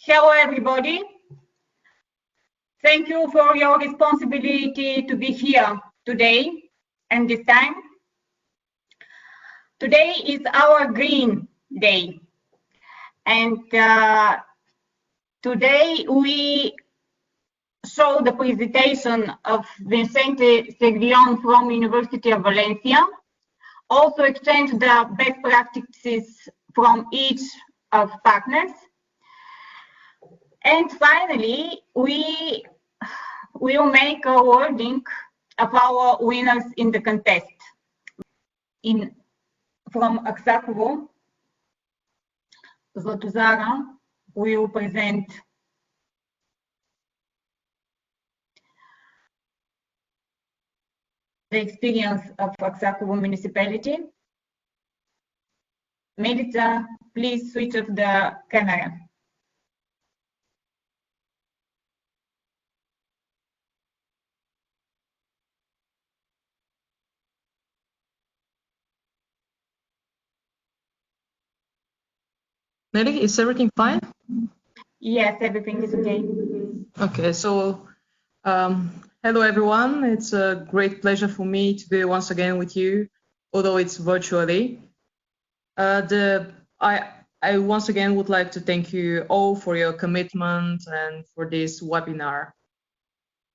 Hello, everybody. Thank you for your responsibility to be here today and this time. Today is our Green Day. And today we show the presentation of Vicente Seguion from University of Valencia. Also exchange the best practices from each of partners. And finally, we will make a awarding of our winners in the contest. From Aksakovo, Zlotuzara will present the experience of Aksakovo municipality. Melita, please switch off the camera. Nelly, is everything fine? Yes, everything is okay. Okay, so hello everyone. It's a great pleasure for me to be once again with you, although it's virtually. I once again would like to thank you all for your commitment and for this webinar.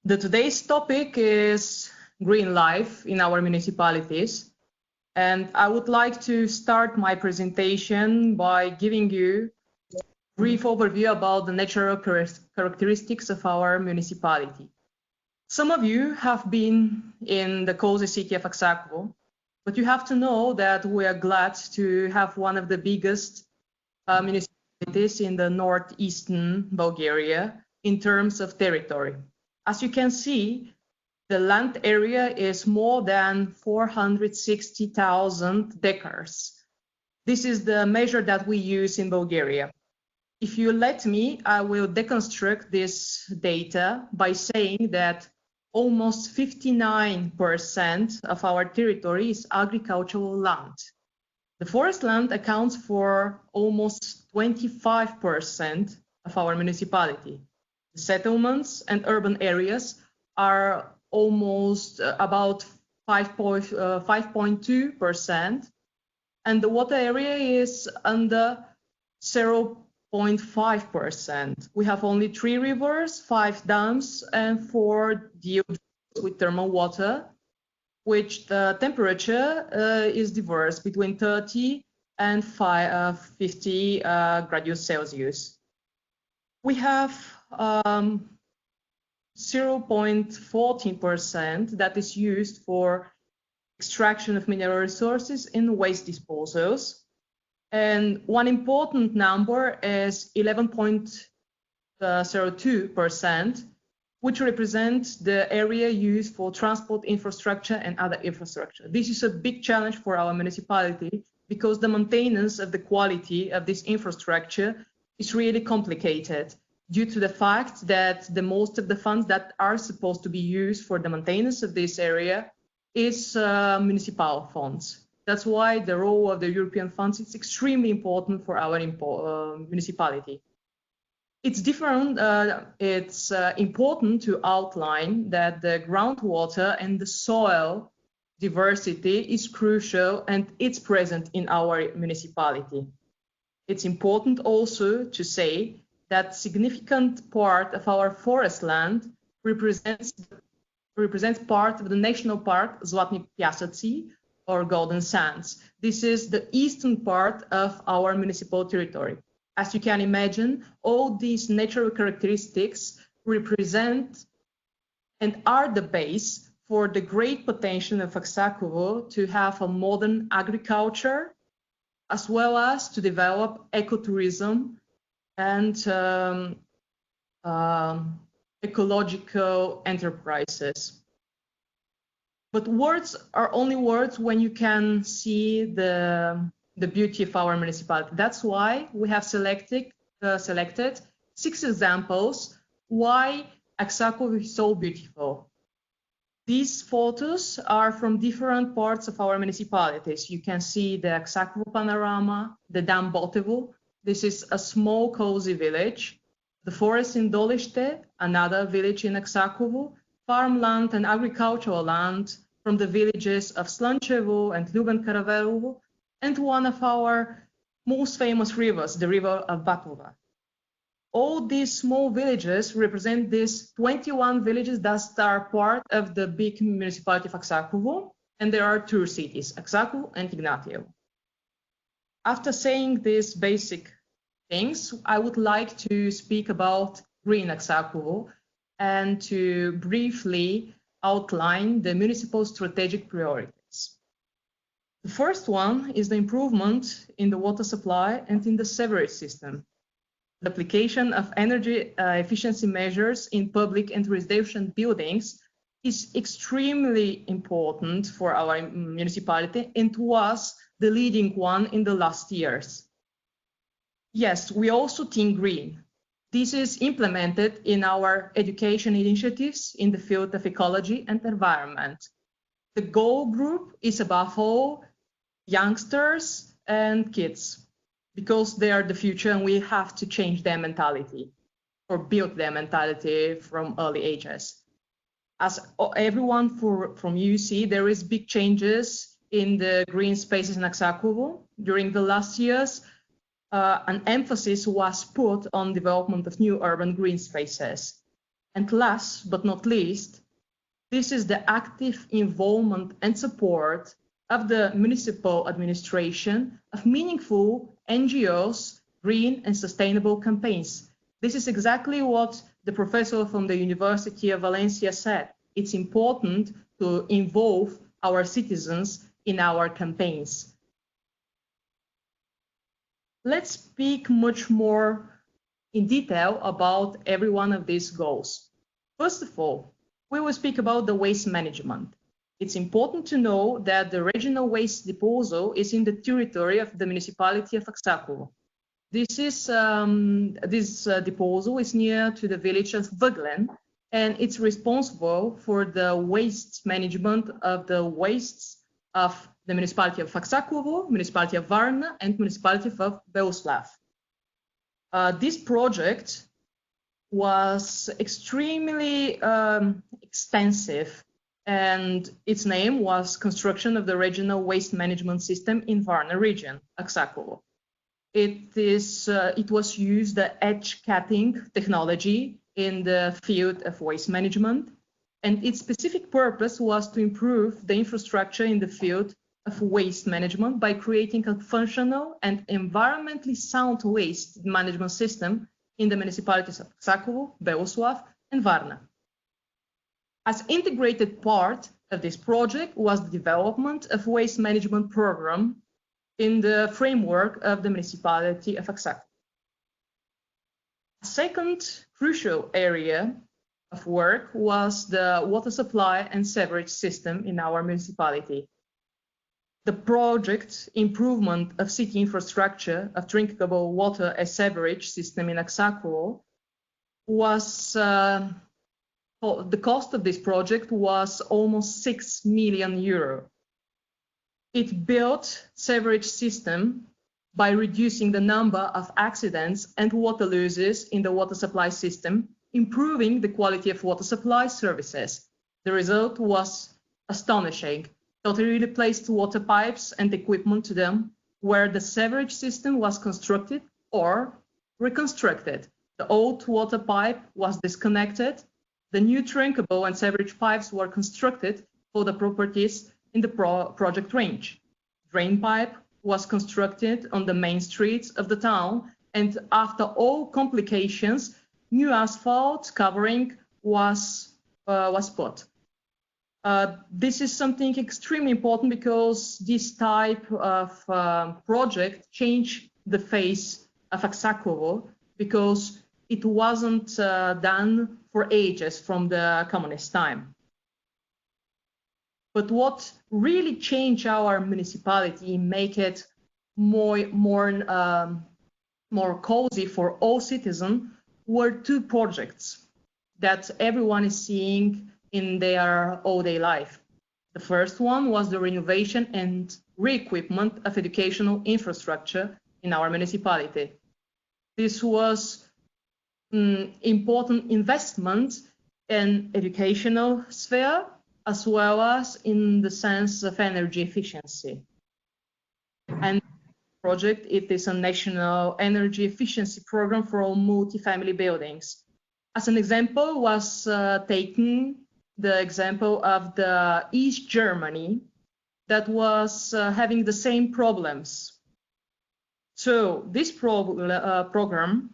Today's topic is green life in our municipalities. And I would like to start my presentation by giving you a brief overview about the natural characteristics of our municipality. Some of you have been in the cozy city of Aksakovo, but you have to know that we are glad to have one of the biggest municipalities in the northeastern Bulgaria in terms of territory. As you can see, the land area is more than 460,000 hectares. This is the measure that we use in Bulgaria. If you let me, I will deconstruct this data by saying that almost 59% of our territory is agricultural land. The forest land accounts for almost 25% of our municipality. The settlements and urban areas are almost about 5.2%, and the water area is under 0.5%. We have only 3 rivers, 5 dams, and 4 diodes with thermal water, which the temperature is diverse between 30 and 50 degrees Celsius. We have 0.14% that is used for extraction of mineral resources in waste disposals. And one important number is 11.02%, which represents the area used for transport infrastructure and other infrastructure. This is a big challenge for our municipality because the maintenance of the quality of this infrastructure is really complicated, due to the fact that the most of the funds that are supposed to be used for the maintenance of this area is municipal funds. That's why the role of the European funds is extremely important for our municipality. It's important to outline that the groundwater and the soil diversity is crucial and it's present in our municipality. It's important also to say that significant part of our forest land represents part of the national park Zlatni Piaseci, or Golden Sands. This is the eastern part of our municipal territory. As you can imagine, all these natural characteristics represent and are the base for the great potential of Aksakovo to have a modern agriculture, as well as to develop ecotourism and ecological enterprises. But words are only words when you can see the beauty of our municipality. That's why we have selected 6 examples why Aksakovo is so beautiful. These photos are from different parts of our municipalities. You can see the Aksakovo panorama, the Dam Botevo. This is a small cozy village. the forest in Dolište, another village in Aksakovo, farmland and agricultural land from the villages of Slančevo and Ljuban Karavelovo, and one of our most famous rivers, the river of Batova. All these small villages represent these 21 villages that are part of the big municipality of Aksakovo, and there are two cities, Aksakovo and Ignatievo. After saying these basic things, I would like to speak about Green Aksakovo and to briefly outline the municipal strategic priorities. The first one is the improvement in the water supply and in the sewerage system. The application of energy efficiency measures in public and residential buildings is extremely important for our municipality and was the leading one in the last years. Yes, we also think green. This is implemented in our education initiatives in the field of ecology and environment. The goal group is above all youngsters and kids, because they are the future and we have to change their mentality or build their mentality from early ages. As everyone from you see, there is big changes in the green spaces in Aksakovo. During the last years, an emphasis was put on development of new urban green spaces. And last but not least, this is the active involvement and support of the municipal administration of meaningful NGOs, green and sustainable campaigns. This is exactly what the professor from the University of Valencia said. It's important to involve our citizens in our campaigns. Let's speak much more in detail about every one of these goals. First of all, we will speak about the waste management. It's important to know that the regional waste disposal is in the territory of the municipality of Aksakovo. This disposal is near to the village of Vaglen, and it's responsible for the waste management of the wastes of the municipality of Aksakovo, municipality of Varna, and municipality of Beoslav. This project was extremely extensive, and its name was construction of the regional waste management system in Varna region, Aksakovo. It was used the edge cutting technology in the field of waste management, and its specific purpose was to improve the infrastructure in the field of waste management by creating a functional and environmentally sound waste management system in the municipalities of Aksakovo, Beoslav, and Varna. As integrated part of this project was the development of waste management program in the framework of the municipality of Aksakovo. A second crucial area of work was the water supply and sewerage system in our municipality. The project improvement of city infrastructure of drinkable water and sewerage system in Aksakovo was the cost of this project was almost 6 million euro. It built sewerage system by reducing the number of accidents and water losses in the water supply system, improving the quality of water supply services. The result was astonishing. Totally replaced water pipes and equipment to them, where the sewerage system was constructed or reconstructed. The old water pipe was disconnected. The new drinkable and sewerage pipes were constructed for the properties in the project range. Drain pipe was constructed on the main streets of the town, and after all complications, new asphalt covering was put. This is something extremely important because this type of project changed the face of Aksakovo, because it wasn't done for ages from the communist time. But what really changed our municipality, make it more cozy for all citizens, were two projects that everyone is seeing in their all-day life. The first one was the renovation and re-equipment of educational infrastructure in our municipality. This was important investment in educational sphere, as well as in the sense of energy efficiency. And project, it is a national energy efficiency program for all multifamily buildings. As an example was taken the example of the East Germany that was having the same problems. So this program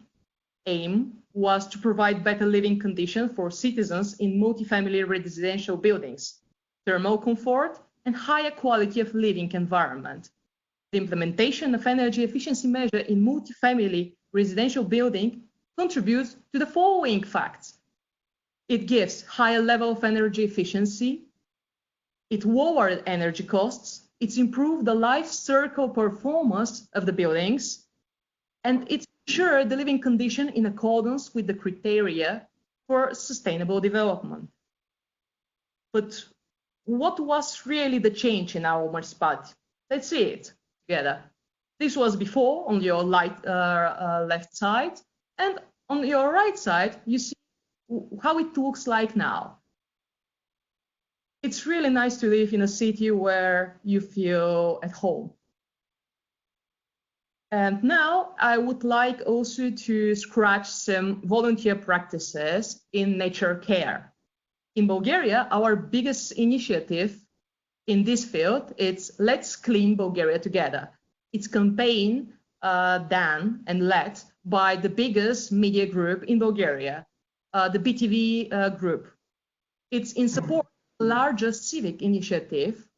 aim was to provide better living conditions for citizens in multifamily residential buildings, thermal comfort, and higher quality of living environment. The implementation of energy efficiency measure in multifamily residential building contributes to the following facts. It gives higher level of energy efficiency, it lowered energy costs, it's improved the life cycle performance of the buildings, and it ensured the living condition in accordance with the criteria for sustainable development. But what was really the change in our municipality? Let's see it together. This was before on your left side, and on your right side, you see how it looks like now. It's really nice to live in a city where you feel at home. And now I would like also to scratch some volunteer practices in nature care. In Bulgaria, our biggest initiative in this field is Let's Clean Bulgaria Together. It's campaign done and led by the biggest media group in Bulgaria, the BTV group. It's in support of the largest civic initiative.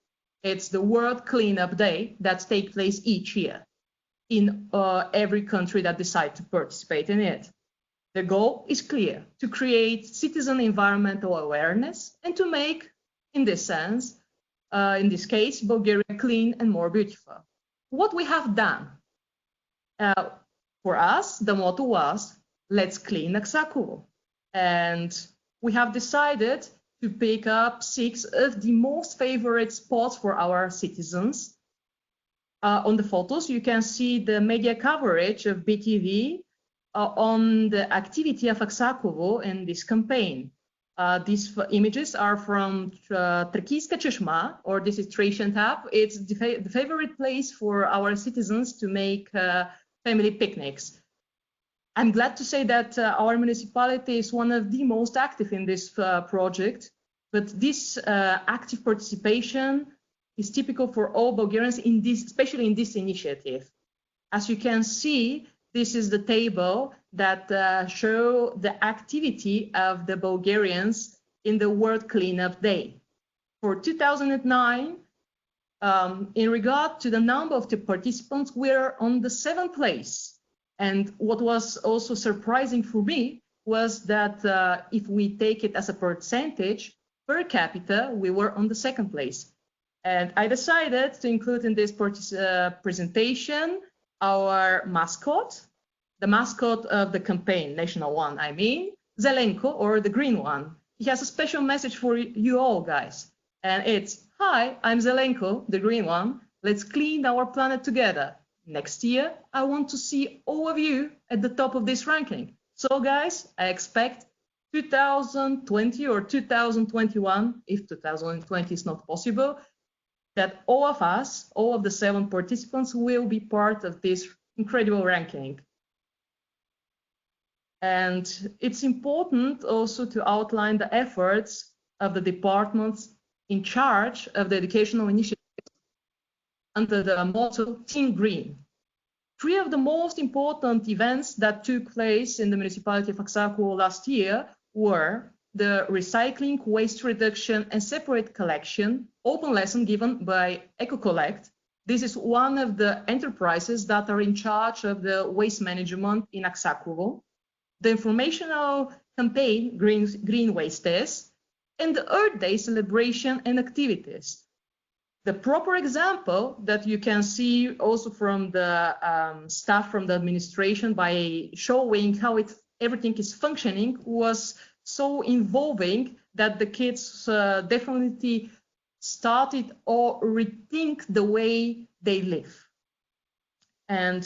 It's the World Cleanup Day that takes place each year in every country that decides to participate in it. The goal is clear, to create citizen environmental awareness and to make, in this sense, in this case, Bulgaria clean and more beautiful. What we have done, for us, the motto was, let's clean Aksakovo. And we have decided to pick up 6 of the most favorite spots for our citizens. On the photos, you can see the media coverage of BTV on the activity of Aksakovo in this campaign. These images are from Trachijska Cheshma, or this is Thracian Tap. It's the favorite place for our citizens to make family picnics. I'm glad to say that our municipality is one of the most active in this project, but this active participation is typical for all Bulgarians, in this, especially in this initiative. As you can see, this is the table that show the activity of the Bulgarians in the World Cleanup Day. For 2009, in regard to the number of the participants, we're on the 7th place. And what was also surprising for me was that if we take it as a percentage per capita, we were on the 2nd place. And I decided to include in this presentation our mascot, the mascot of the campaign, national one, I mean, Zelenko, or the green one. He has a special message for you all, guys. And it's, hi, I'm Zelenko, the green one. Let's clean our planet together. Next year, I want to see all of you at the top of this ranking. So, guys, I expect 2020 or 2021, if 2020 is not possible, that all of us, all of the 7 participants, will be part of this incredible ranking. And it's important also to outline the efforts of the departments in charge of the educational initiatives under the motto Team Green. 3 of the most important events that took place in the municipality of Aksakovo last year were the recycling, waste reduction, and separate collection open lesson given by EcoCollect. This is one of the enterprises that are in charge of the waste management in Aksakovo. The informational campaign, Green Waste Test, and the Earth Day celebration and activities. The proper example that you can see also from the staff from the administration by showing how everything is functioning was so involving that the kids definitely started or rethink the way they live. And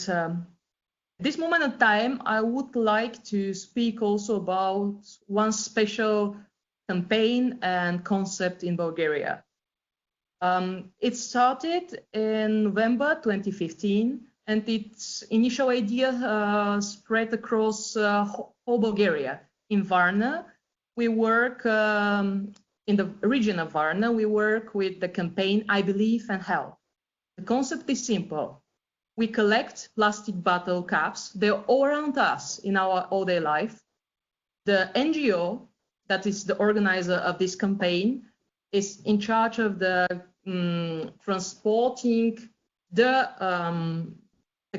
This moment of time, I would like to speak also about one special campaign and concept in Bulgaria. It started in November 2015, and its initial idea spread across whole Bulgaria. In Varna, we work in the region of Varna, we work with the campaign I Believe and Help. The concept is simple. We collect plastic bottle caps. They're all around us in our all-day life. The NGO, that is the organizer of this campaign, is in charge of the transporting the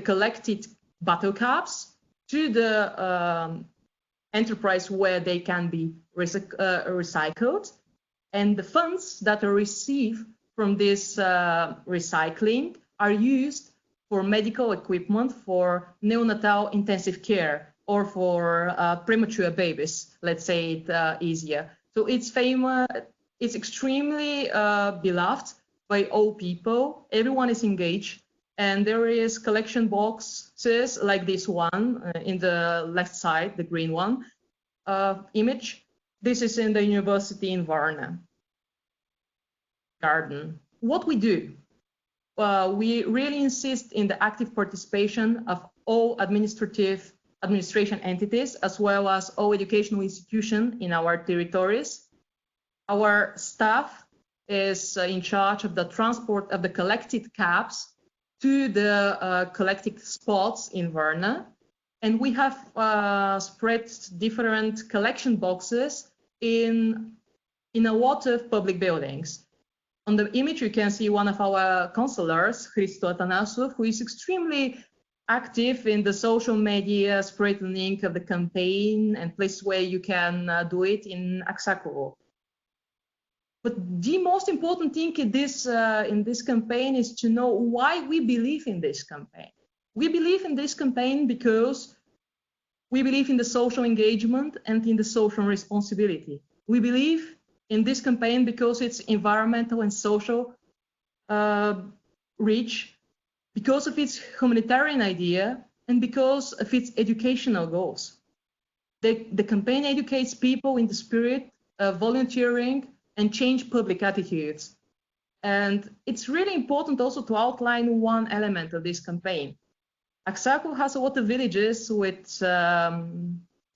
collected bottle caps to the enterprise where they can be recycled. And the funds that are received from this recycling are used for medical equipment for neonatal intensive care or for premature babies, let's say it easier. So it's famous, it's extremely beloved by all people. Everyone is engaged, and there is collection boxes like this one in the left side, the green one image. This is in the university in Varna garden. What we do? We really insist in the active participation of all administration entities, as well as all educational institutions in our territories. Our staff is in charge of the transport of the collected caps to the collected spots in Varna. And we have spread different collection boxes in a lot of public buildings. On the image, you can see one of our counselors, Christo Atanasov, who is extremely active in the social media, spreading the link of the campaign and places where you can do it in Aksakovo. But the most important thing in this campaign is to know why we believe in this campaign. We believe in this campaign because we believe in the social engagement and in the social responsibility. We believe in this campaign because it's environmental and social reach, because of its humanitarian idea, and because of its educational goals. The campaign educates people in the spirit of volunteering and change public attitudes. And it's really important also to outline one element of this campaign. Aksakov has a lot of villages with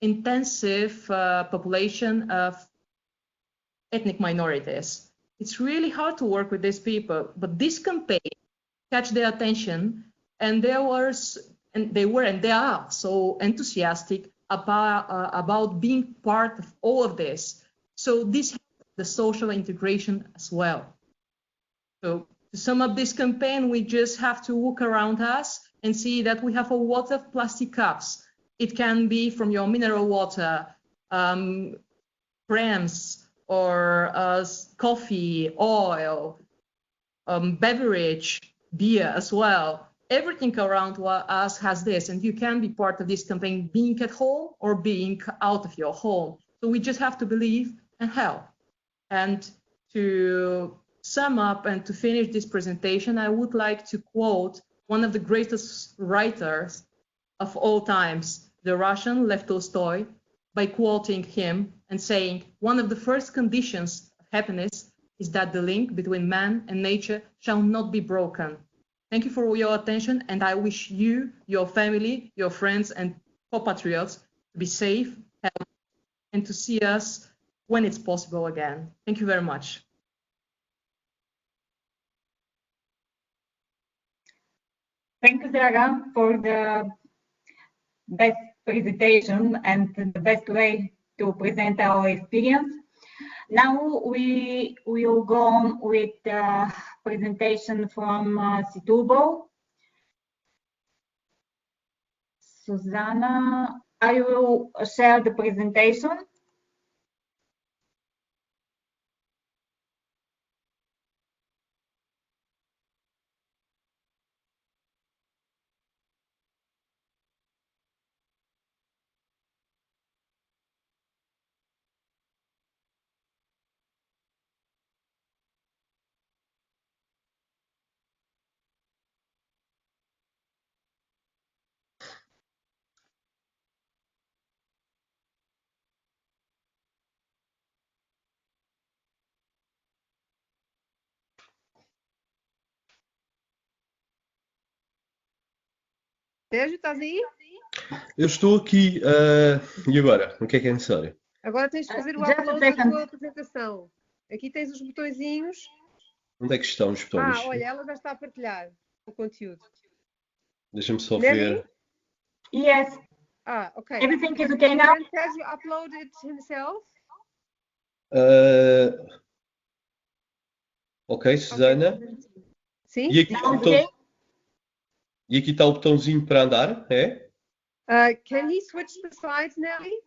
intensive population of ethnic minorities. It's really hard to work with these people, but this campaign catch their attention, and they are so enthusiastic about being part of all of this. So this helps the social integration as well. So to sum up this campaign, we just have to look around us and see that we have a lot of plastic cups. It can be from your mineral water, prams, or coffee, oil, beverage, beer as well. Everything around us has this, and you can be part of this campaign, being at home or being out of your home. So we just have to believe and help. And to sum up and to finish this presentation, I would like to quote one of the greatest writers of all times, the Russian Lev Tolstoy, by quoting him and saying, one of the first conditions of happiness is that the link between man and nature shall not be broken. Thank you for your attention, and I wish you, your family, your friends, and compatriots to be safe, healthy, and to see us when it's possible again. Thank you very much. Thank you, Draga, for the best presentation and the best way to present our experience. Now we will go on with the presentation from Setúbal. Susanna, I will share the presentation. Sérgio, estás aí? Eu estou aqui. E agora? O que é necessário? Agora tens de fazer o Just a upload da second. tua apresentação. Aqui tens os botõezinhos. Onde é que estão os botões? Olha, ela já está a partilhar o conteúdo. Deixa-me só Nelly? ver. Yes, Okay. everything is okay now? Can Sérgio upload it himself? Ok, Susana. Sim? E aqui, Now it's okay? e aqui está o botãozinho para andar, é? Can he switch the slides, Nelly?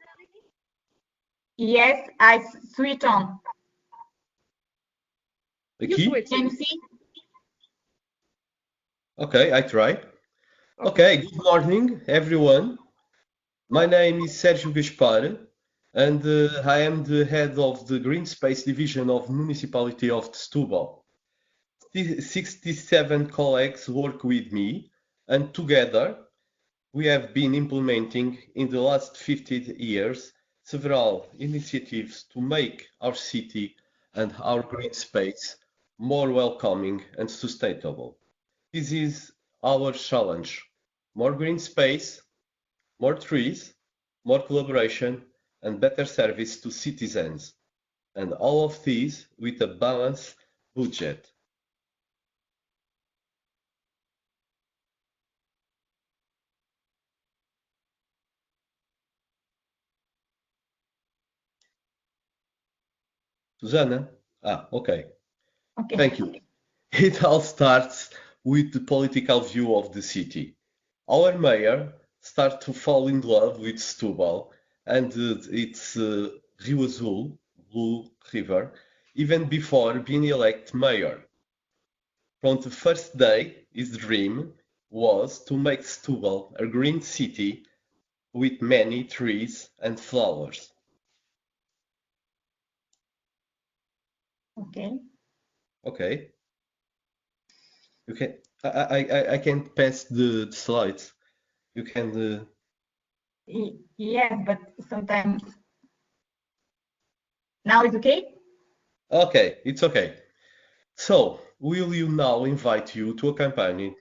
Yes, I switch on. You Aqui? switch Can you it. see? Okay, I try. Okay, good morning, everyone. My name is Sérgio Gaspar, and I am the head of the Green Space Division of Municipality of Setúbal. 67 colleagues work with me, and together we have been implementing in the last 50 years several initiatives to make our city and our green space more welcoming and sustainable. This is our challenge: more green space, more trees, more collaboration, and better service to citizens, and all of these with a balanced budget. Susanna? Okay. Okay. Thank you. It all starts with the political view of the city. Our mayor started to fall in love with Setúbal and its Rio Azul, Blue River, even before being elected mayor. From the first day, his dream was to make Setúbal a green city with many trees and flowers. Okay. Okay. You can. I can pass the slides. You can. Yes, but sometimes. Now it's okay? Okay, it's okay. So, will you now invite you to accompany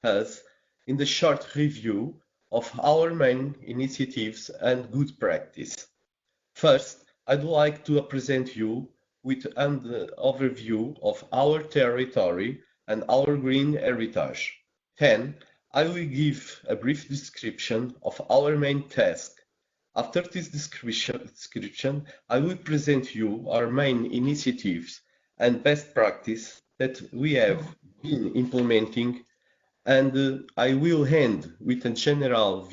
us in the short review of our main initiatives and good practice. First, I'd like to present you with an overview of our territory and our green heritage. Then, I will give a brief description of our main task. After this description, I will present you our main initiatives and best practice that we have been implementing, and I will end with a general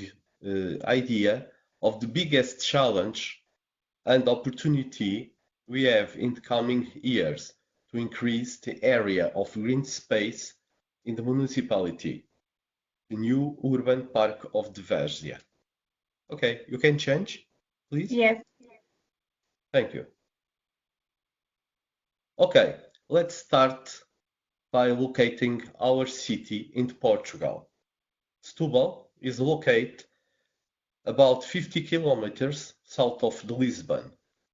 idea of the biggest challenge and opportunity we have in the coming years to increase the area of green space in the municipality, the new urban park of the Várzea. Okay, you can change, please? Yes. Thank you. Okay, let's start by locating our city in Portugal. Setúbal is located about 50 kilometers south of Lisbon.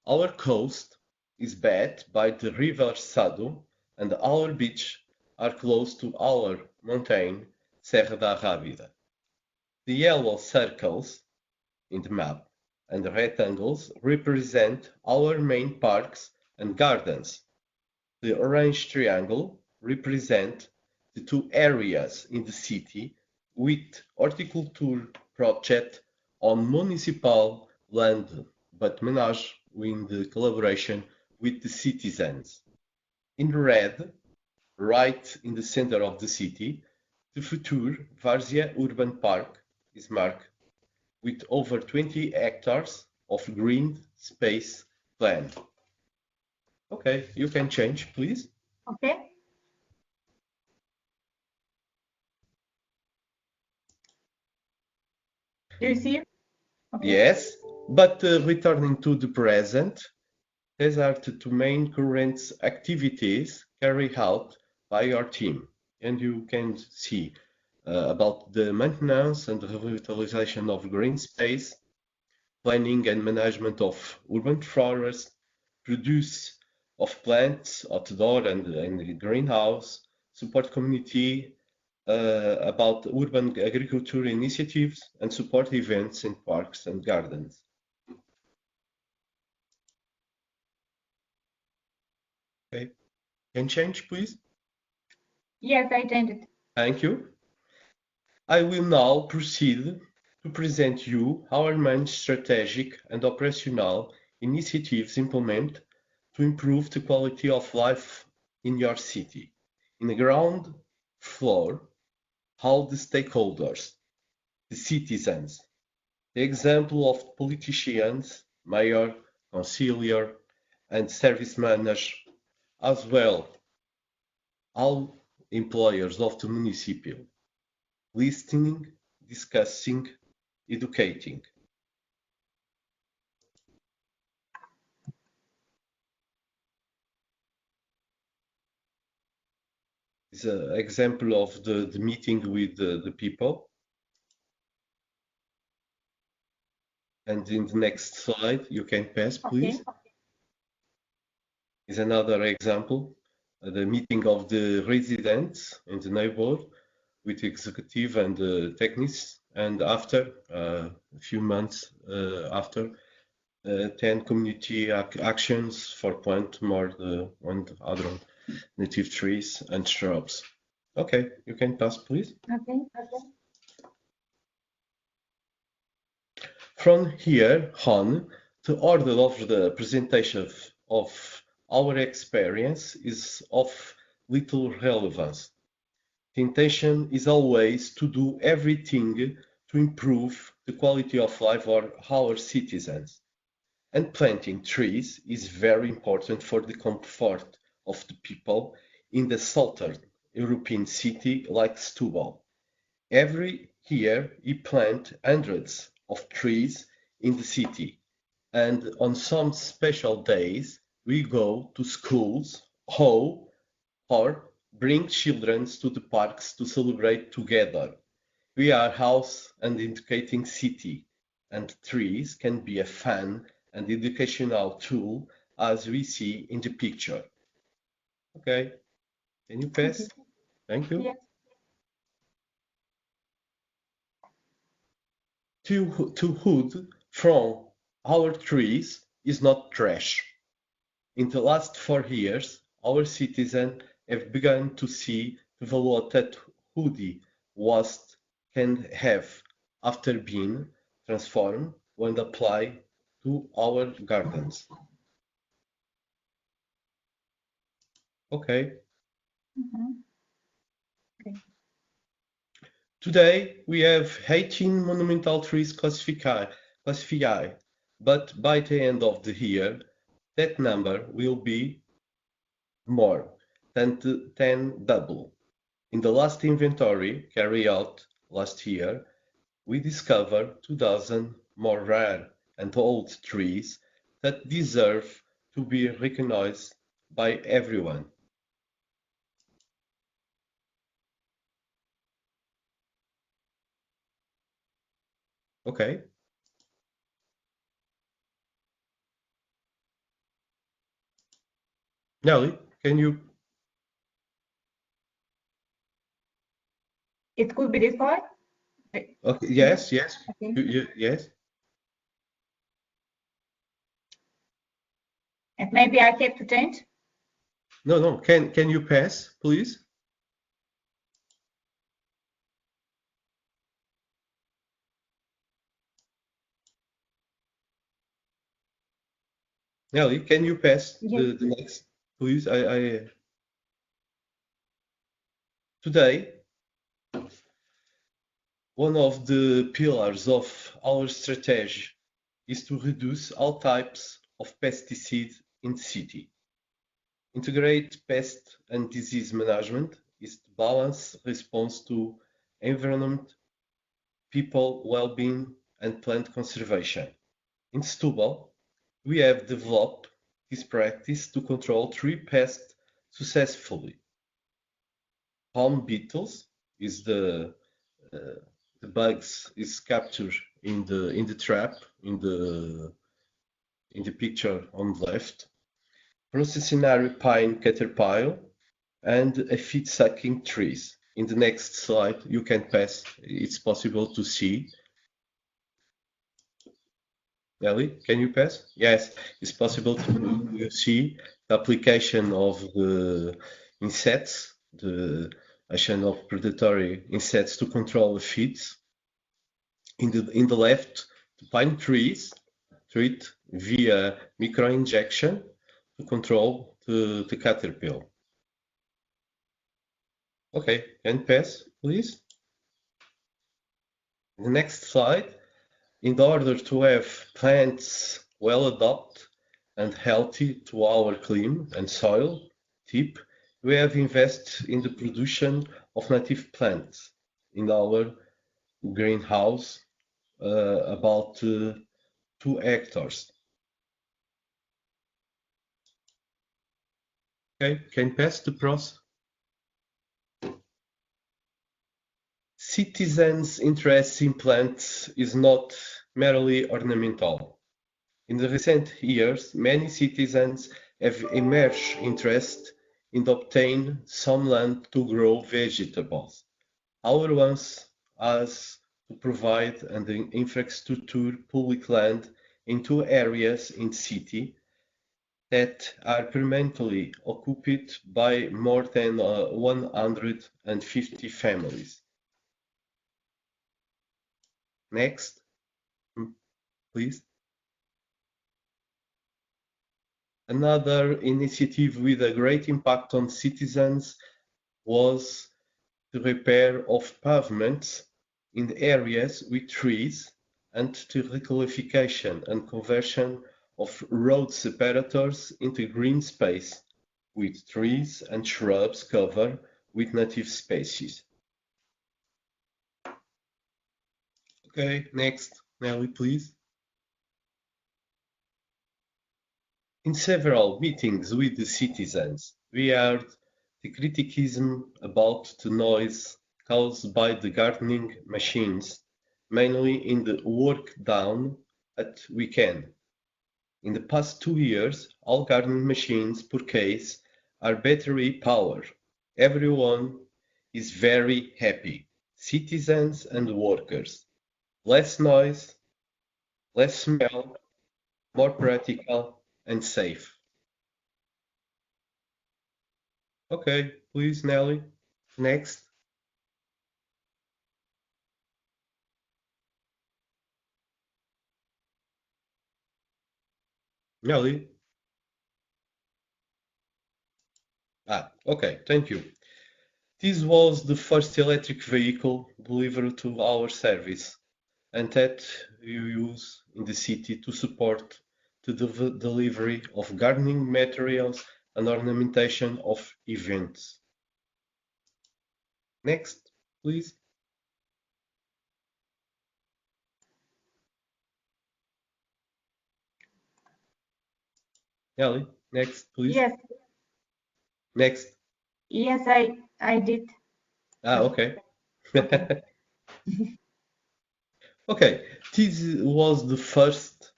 Our coast is backed by the river Sado, and our beaches are close to our mountain Serra da Rábida. The yellow circles in the map and the rectangles represent our main parks and gardens. The orange triangle represents the two areas in the city with horticulture project on municipal land, but managed in the collaboration with the citizens. In red, right in the center of the city, the future Várzea Urban Park is marked with over 20 hectares of green space planned. Okay, you can change, please. Okay. Do you see? Okay. Yes, but returning to the present, these are the two main current activities carried out by your team. And you can see about the maintenance and revitalization of green space, planning and management of urban forests, produce of plants outdoor and greenhouse, support community about urban agriculture initiatives and support events in parks and gardens. Okay, can change, please? Yes, I changed. Thank you. I will now proceed to present you our main strategic and operational initiatives implement to improve the quality of life in your city. In the ground floor, how the stakeholders, the citizens, the example of politicians, mayor, councillor, and service managers, as well all employers of the municipal, listening, discussing, educating. Is an example of the meeting with the people. And in the next slide, you can pass, please. Okay. Is another example, the meeting of the residents in the neighborhood with executive and technicians, and after a few months after, 10 community actions for plant more and other native trees and shrubs. Okay, you can pass, please. Okay. From here on, the order of the presentation of our experience is of little relevance. The intention is always to do everything to improve the quality of life of our citizens. And planting trees is very important for the comfort of the people in the southern European city like Setúbal. Every year we plant hundreds of trees in the city, and on some special days we go to schools or bring children to the parks to celebrate together. We are house and educating city, and trees can be a fun and educational tool as we see in the picture. Okay, can you pass? Thank you. Yes. To wood from our trees is not trash. In the last 4 years, our citizens have begun to see the value that woody waste can have after being transformed when applied to our gardens. Okay. Okay. Today we have 18 monumental trees classified, but by the end of the year, that number will be more than double. In the last inventory carried out last year, we discovered 2,000 more rare and old trees that deserve to be recognized by everyone. Okay. Nelly, can you? It could be this one. Okay. Yes. Yes. Okay. Yes. And maybe I have to change. No. No. Can you pass, please? Nelly, can you pass Yes. the next, please? Today, one of the pillars of our strategy is to reduce all types of pesticides in the city. Integrate pest and disease management is to balance response to environment, people well-being, and plant conservation. In Setúbal, we have developed this practice to control 3 pests successfully. Palm beetles is the bugs is captured in the trap in the picture on the left. Processionary pine caterpillar and aphid sucking trees. in the next slide, you can pass. It's possible to see. Nelly, can you pass? Yes, it's possible to see the application of the insects, the action of predatory insects to control the feeds. In the left, the pine trees treat via microinjection to control the caterpillar. Okay, can pass, please. The next slide. In order to have plants well adapted and healthy to our climate and soil type, we have invested in the production of native plants in our greenhouse, about 2 hectares. Okay, can pass the process. Citizens' interest in plants is not merely ornamental. In the recent years, many citizens have emerged interest in obtaining some land to grow vegetables. Our ones as to provide an infrastructure public land in 2 areas in city that are permanently occupied by more than 150 families. Next, please. Another initiative with a great impact on citizens was the repair of pavements in areas with trees and the requalification and conversion of road separators into green space with trees and shrubs covered with native species. Okay, next, Nelly, please. In several meetings with the citizens, we heard the criticism about the noise caused by the gardening machines, mainly in the work done at weekend. In the past 2 years, all gardening machines per case are battery powered. Everyone is very happy, citizens and workers. Less noise, less smell, more practical and safe. Okay, please, Nelly. Next. Nelly. Okay, thank you. This was the first electric vehicle delivered to our service, and that you use in the city to support the delivery of gardening materials and ornamentation of events. Next, please. Ellie, next, please. Yes, Next. yes, I did. Okay. Okay. Okay, this was the first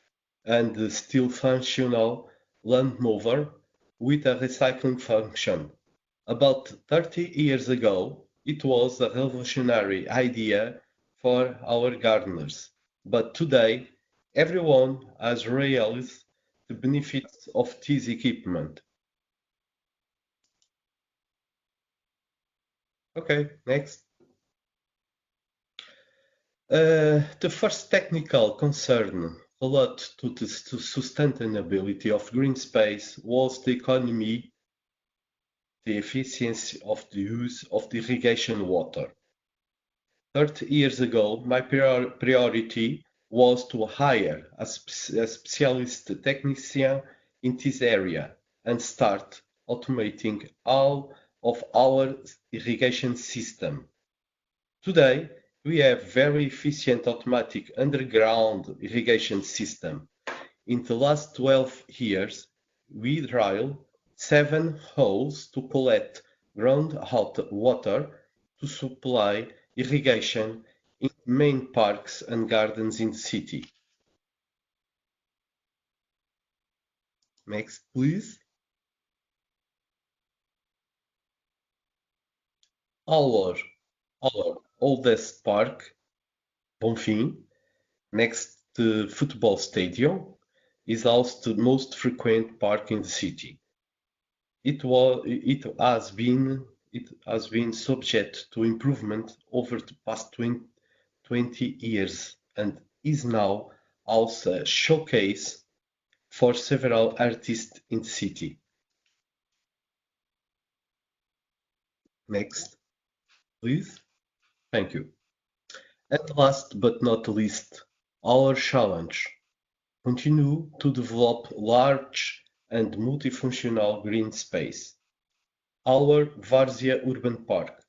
and still functional land mover with a recycling function. About 30 years ago, it was a revolutionary idea for our gardeners, but today everyone has realized the benefits of this equipment. Okay, next. The first technical concern related to the sustainability of green space was the economy, the efficiency of the use of the irrigation water. 30 years ago, my priority was to hire a specialist technician in this area and start automating all of our irrigation system. Today, we have very efficient automatic underground irrigation system. In the last 12 years, we drilled 7 holes to collect groundwater to supply irrigation in main parks and gardens in the city. Next, please. Our oldest park, Bonfim, next to football stadium, is also the most frequent park in the city. It has been subject to improvement over the past 20 years and is now also a showcase for several artists in the city. Next, please. Thank you. And last but not least, our challenge: continue to develop large and multifunctional green space. Our Várzea Urban Park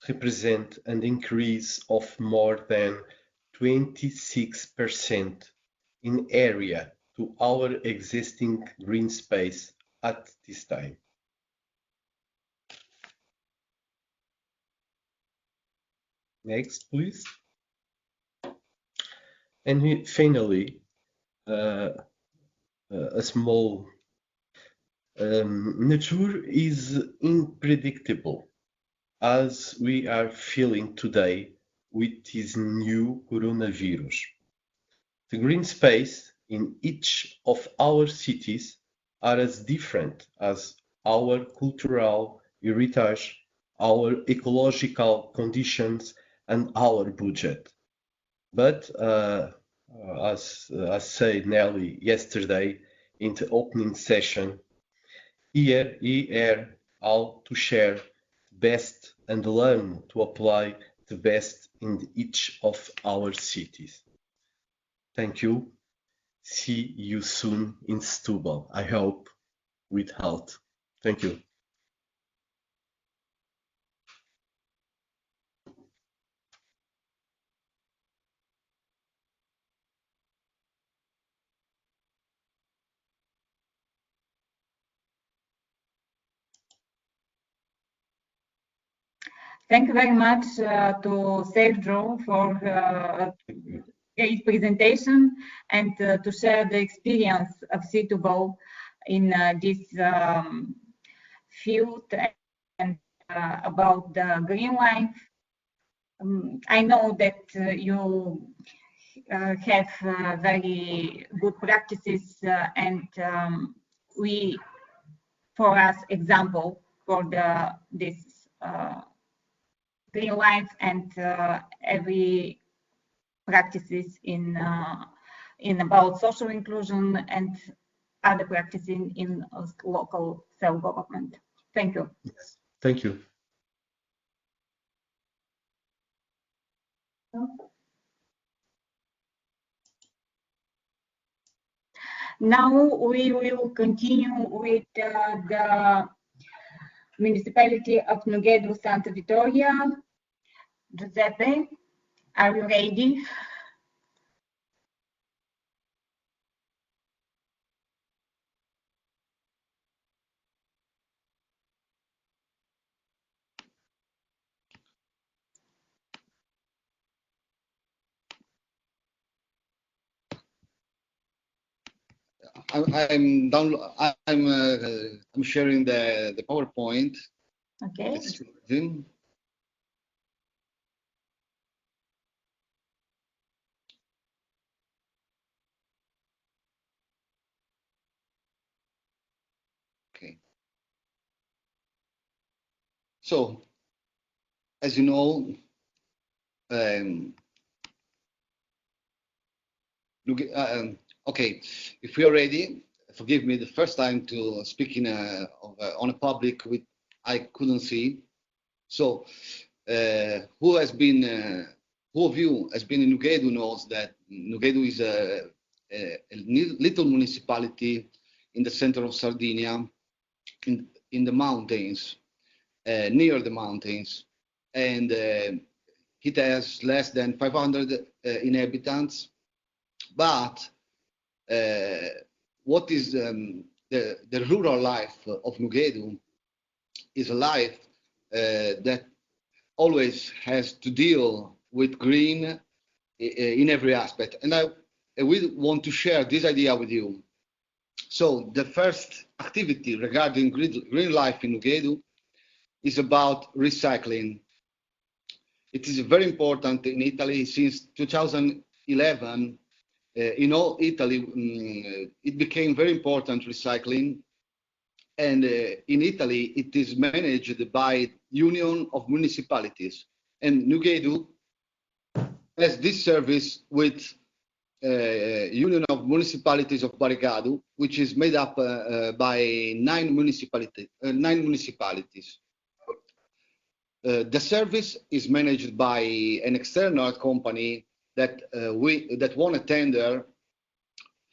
represents an increase of more than 26% in area to our existing green space at this time. Next, please. And finally, a small nature is unpredictable, as we are feeling today with this new coronavirus. The green space in each of our cities are as different as our cultural heritage, our ecological conditions, and our budget. But as said Nelly yesterday in the opening session, here all to share best and learn to apply the best in each of our cities. Thank you. See you soon in Setúbal. I hope with health. Thank you. Thank you very much to Sergio for his presentation and to share the experience of Setúbal in this field and about the green life. I know that you have very good practices and we, for us, example for this green life and every practices in about social inclusion and other practices in local self-government. Thank you. Yes. Thank you. Now we will continue with the municipality of Nuguedo Santa Vitória. Giuseppe, are you ready? I'm sharing the PowerPoint. Okay. Zoom. Okay. So, as you know, okay, if we are ready, forgive me, the first time to speak in on a public I couldn't see. So, who of you has been in Nuguedo knows that Nuguedo is a little municipality in the center of Sardinia, in the mountains, near the mountains, and it has less than 500 inhabitants. But what is the rural life of Nuguedo is a life that always has to deal with green in every aspect. And I will want to share this idea with you. So the first activity regarding green life in Nuguedo is about recycling. It is very important in Italy since 2011. In all Italy, it became very important recycling. And in Italy, it is managed by Union of Municipalities. And Nugedu has this service with Union of Municipalities of Barigado, which is made up by 9 municipalities. The service is managed by an external company that won a tender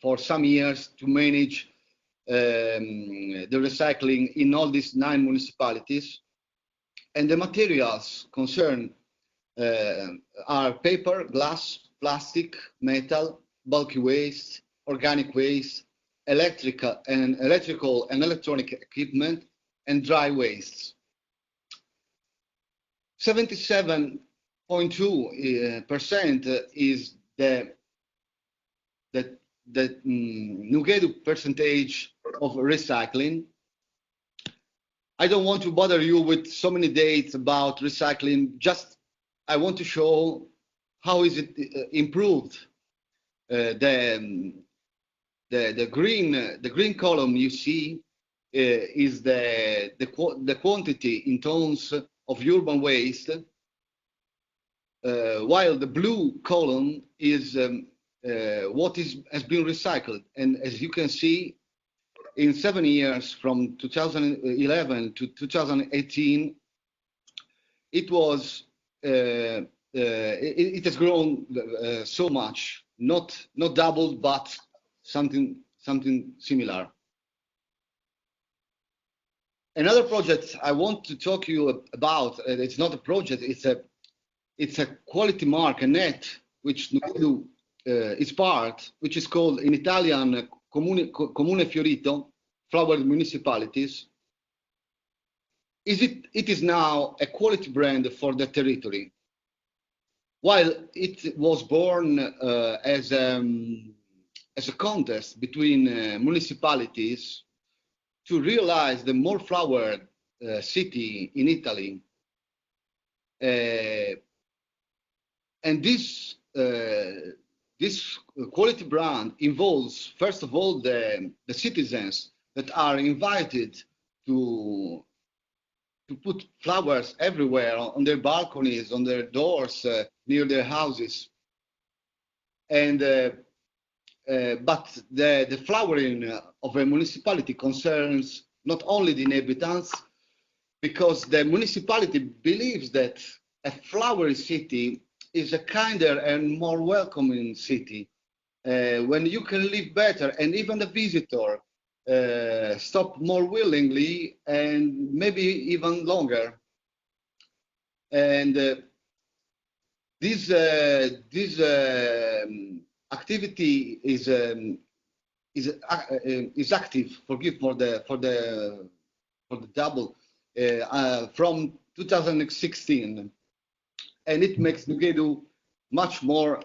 for some years to manage the recycling in all these 9 municipalities. And the materials concerned are paper, glass, plastic, metal, bulky waste, organic waste, electrical and electronic equipment, and dry wastes. 77.2% is the Nugedu percentage of recycling. I don't want to bother you with so many dates about recycling. Just I want to show how is it improved. The green column you see is the quantity in tons of urban waste, while the blue column is what has been recycled. And as you can see, in 7 years, from 2011 to 2018, it has grown so much, not doubled, but something similar. Another project I want to talk to you about, it's not a project, it's a quality mark, a net, which Nugedu is part, which is called in Italian Comune Fiorito, flowered municipalities. It is now a quality brand for the territory. While it was born as a contest between municipalities to realize the more flowered city in Italy, and this quality brand involves, first of all, the citizens that are invited to put flowers everywhere, on their balconies, on their doors, near their houses. And but the flowering of a municipality concerns not only the inhabitants, because the municipality believes that a flowery city is a kinder and more welcoming city, when you can live better, and even the visitor stop more willingly and maybe even longer. And this activity is active. Forgive for the double from 2016, and it makes Nugedu much more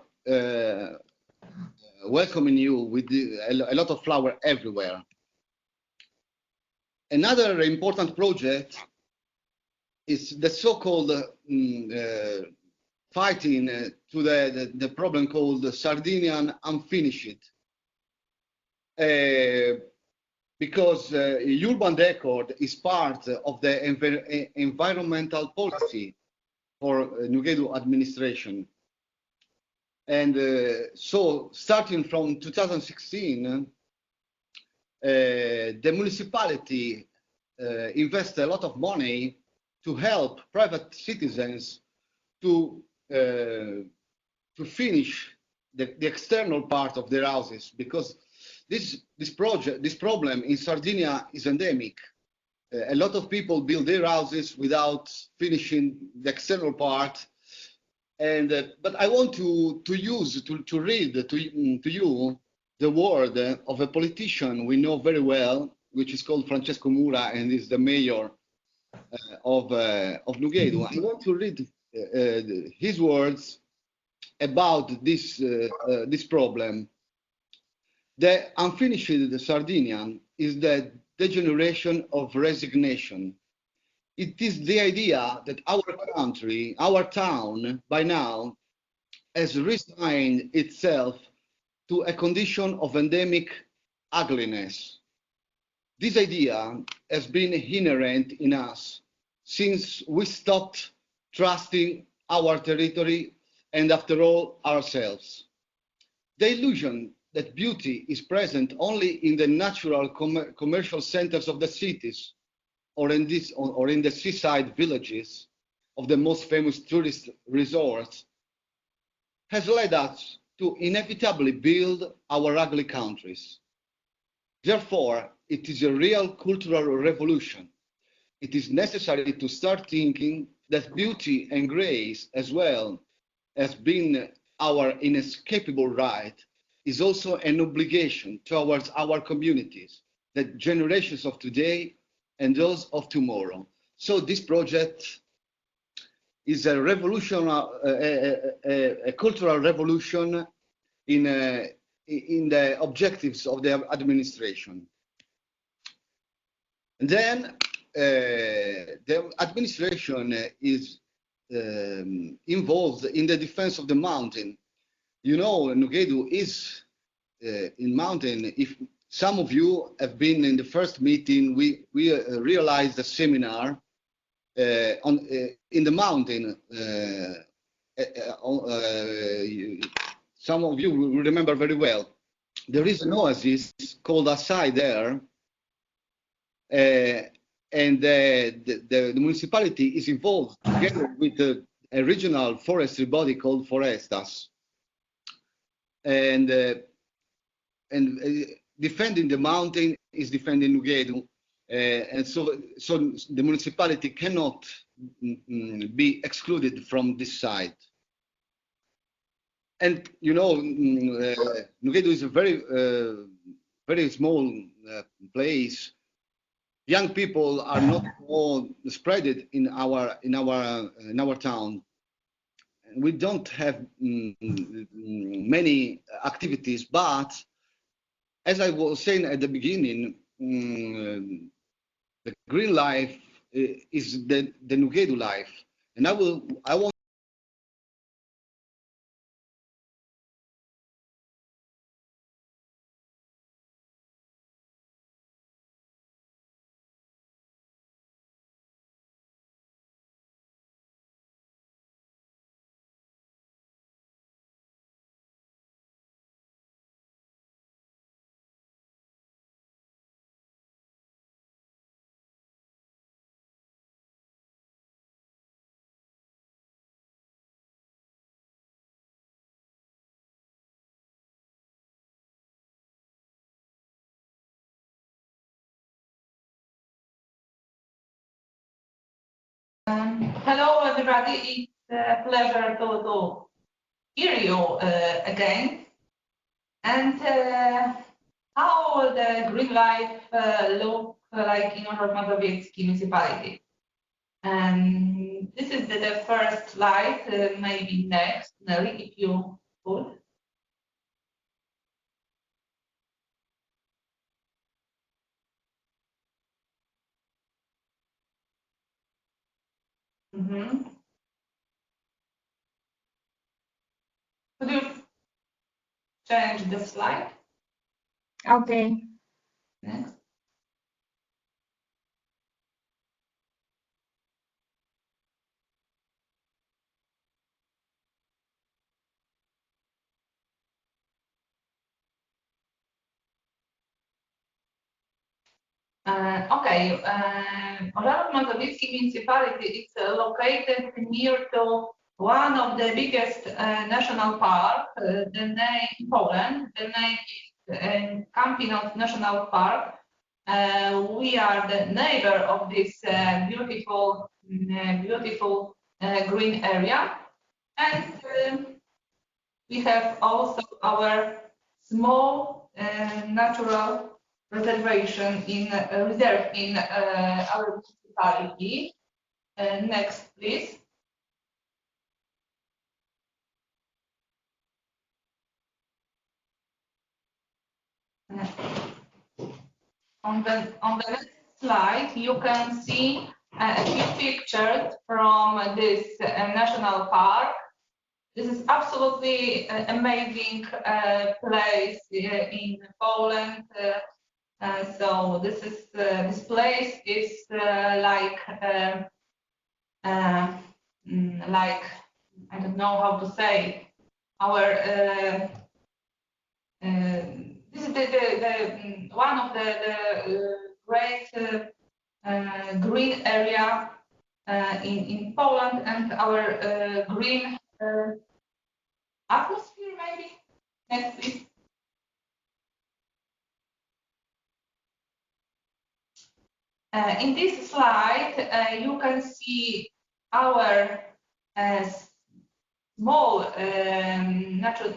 welcoming you with a lot of flower everywhere. Another important project is the so-called fighting to the problem called the Sardinian unfinished. Because urban decor is part of the environmental policy for Nugedu administration. And so starting from 2016, the municipality invests a lot of money to help private citizens to finish the external part of their houses, because this problem in Sardinia is endemic. A lot of people build their houses without finishing the external part. And but I want to read to you the word of a politician we know very well, which is called Francesco Mura, and is the mayor of Nugedu. I want to read his words about this problem. The unfinished Sardinian is the degeneration of resignation. It is the idea that our country, our town, by now, has resigned itself to a condition of endemic ugliness. This idea has been inherent in us since we stopped trusting our territory and, after all, ourselves. The illusion that beauty is present only in the natural commercial centers of the cities or in the seaside villages of the most famous tourist resorts has led us to inevitably build our ugly countries. Therefore, it is a real cultural revolution. It is necessary to start thinking that beauty and grace, as well as being our inescapable right, is also an obligation towards our communities, the generations of today and those of tomorrow. So this project is a revolution, a cultural revolution in the objectives of the administration. And then the administration is involved in the defense of the mountain. You know, Nugedu is in mountain. If some of you have been in the first meeting, we realized a seminar in the mountain. Some of you will remember very well. There is an oasis called Asai there, and the municipality is involved together with a regional forestry body called Forestas, and defending the mountain is defending Nugedu, and so the municipality cannot be excluded from this side. And you know, Nugedu is a very small place. Young people are not all spread in our town. We don't have many activities, but as I was saying at the beginning, the green life is the Nugedu life, and I want. Hello, everybody. It's a pleasure to hear you again. And how the green life look like in Mazowiecki municipality. And this is the first slide, maybe next, Nelly, if you could. Could you change the slide? Okay. Next. Okay, Ożarów Mazowiecki municipality is located near to one of the biggest national park, the name in Poland. The name is Campinow National Park. We are the neighbor of this beautiful green area, and we have also our small natural reservation reserve in our municipality. Next, please. On the next slide, you can see a few pictures from this national park. This is absolutely amazing place in Poland. So this place is like I don't know how to say our this is the one of the great green area in Poland, and our green atmosphere, maybe. Next, please. In this slide, you can see our small natural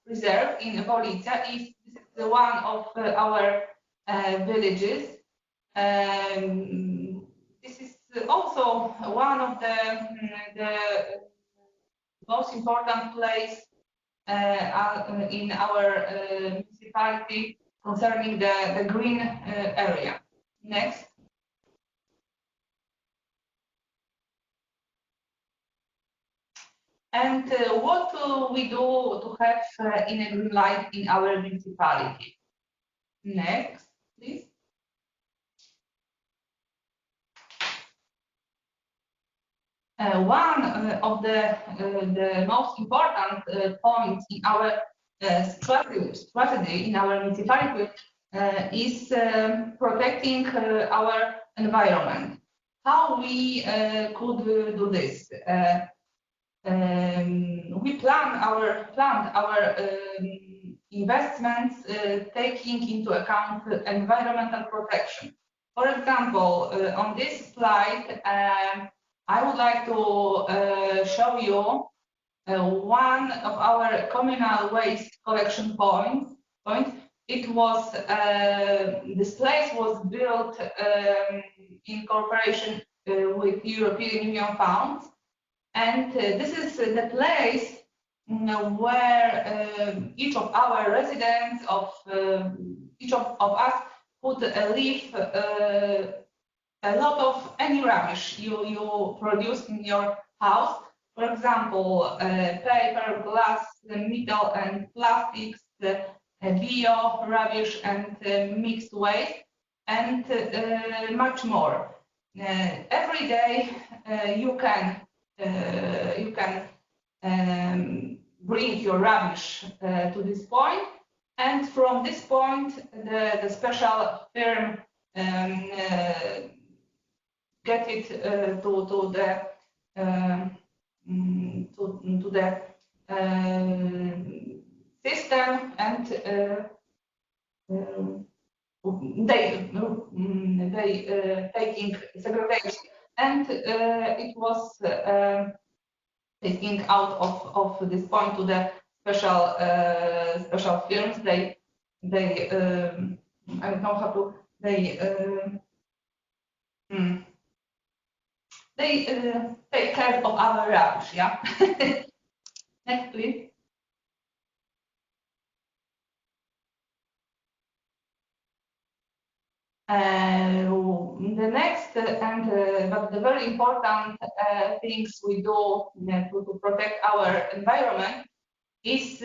reserve in Police. This is one of our villages. This is also one of the most important place in our municipality concerning the green area. Next. And what we do to have in a green life in our municipality? Next, please. One of the most important points in our strategy in our municipality is protecting our environment. How we could do this? We plan our investments taking into account environmental protection. For example, on this slide, I would like to show you one of our communal waste collection points. It was this place was built in cooperation with European Union funds. And this is the place where each of our residents, each of us, could leave a lot of any rubbish you produce in your house. For example, paper, glass, metal and plastics, bio, rubbish and mixed waste, and much more. Every day you can bring your rubbish to this point, and from this point the special firm get it to the system, and they taking segregation, and it was taking out of this point to the special firms. They I don't know how to they take care of our rubbish. Yeah. Next, please. The next and but the very important things we do to protect our environment is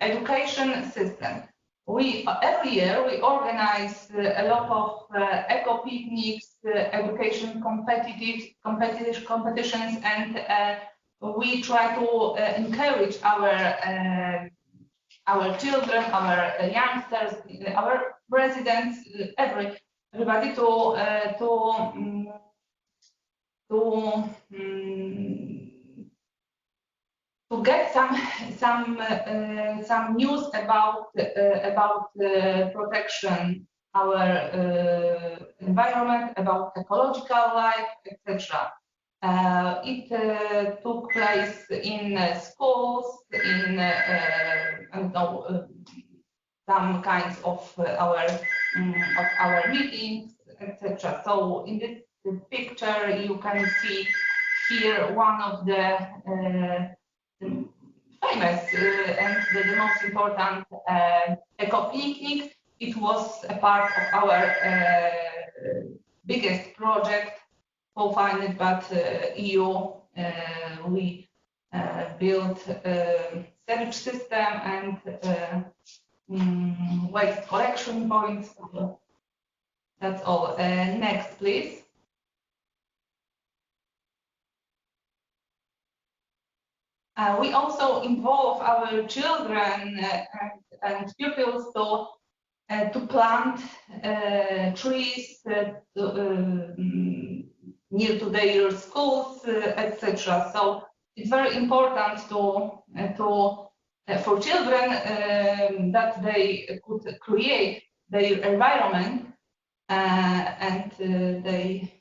education system. Every year we organize a lot of eco picnics, education competitions, and we try to encourage our children, our youngsters, our residents, everybody to get some news about protection our environment, about ecological life, etc. It took place in schools, in I don't know, some kinds of our meetings, etc. So in this picture, you can see here one of the famous and the most important eco picnic. it was a part of our biggest project co-funded by EU. We built a sewage system and waste collection points. That's all. Next, please. We also involve our children and pupils to plant trees near to their schools, etc. So it's very important for children that they could create their environment and they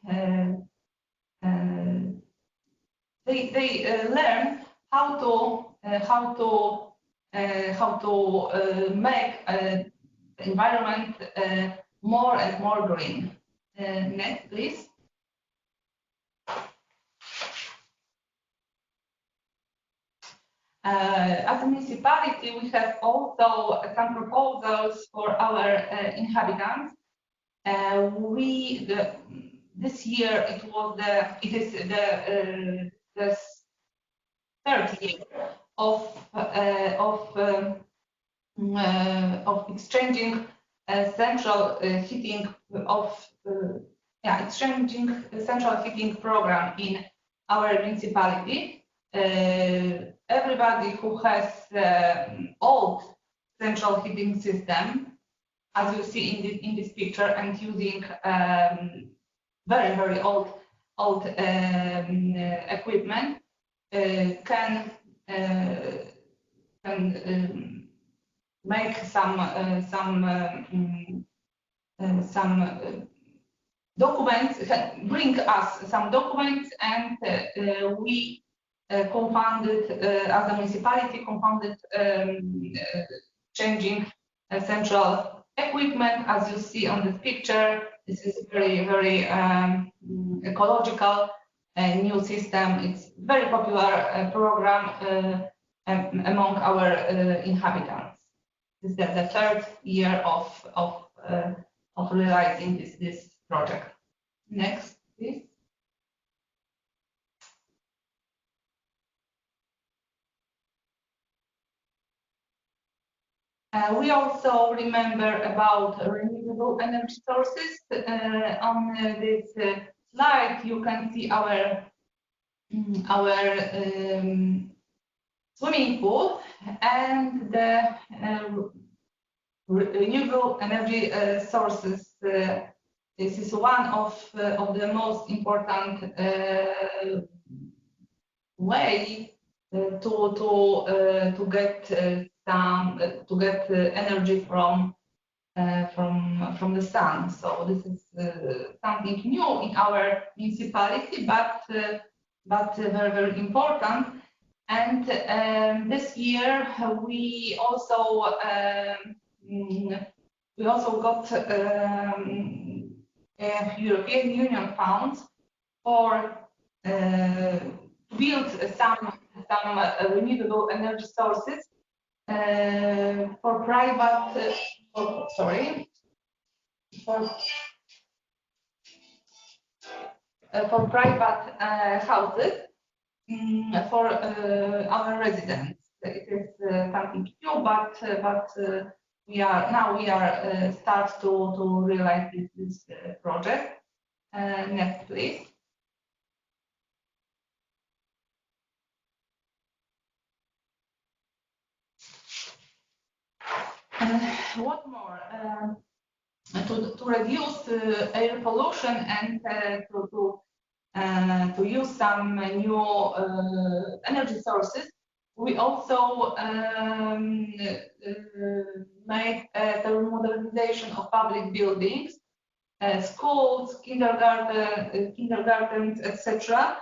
learn how to make the environment more and more green. Next, please. As a municipality, we have also some proposals for our inhabitants. This year it is the third year of exchanging central heating exchanging central heating program in our municipality. Everybody who has old central heating system, as you see in this picture, and using very old equipment, can make some documents, bring us some documents, and we co-funded, as a municipality, co-funded changing central equipment. As you see on this picture, this is very ecological new system. It's very popular program among our inhabitants. This is the third year of realizing this project. Next, please. We also remember about renewable energy sources. On this slide, you can see our swimming pool and the renewable energy sources. This is one of the most important way to get energy from the sun. So this is something new in our municipality, but very important. And this year we also got European Union funds for build some renewable energy sources for private houses for our residents. It is something new, but we are start to realize this project. Next, please. What more? To reduce air pollution and to use some new energy sources, we also made the modernization of public buildings, schools, kindergartens, etc.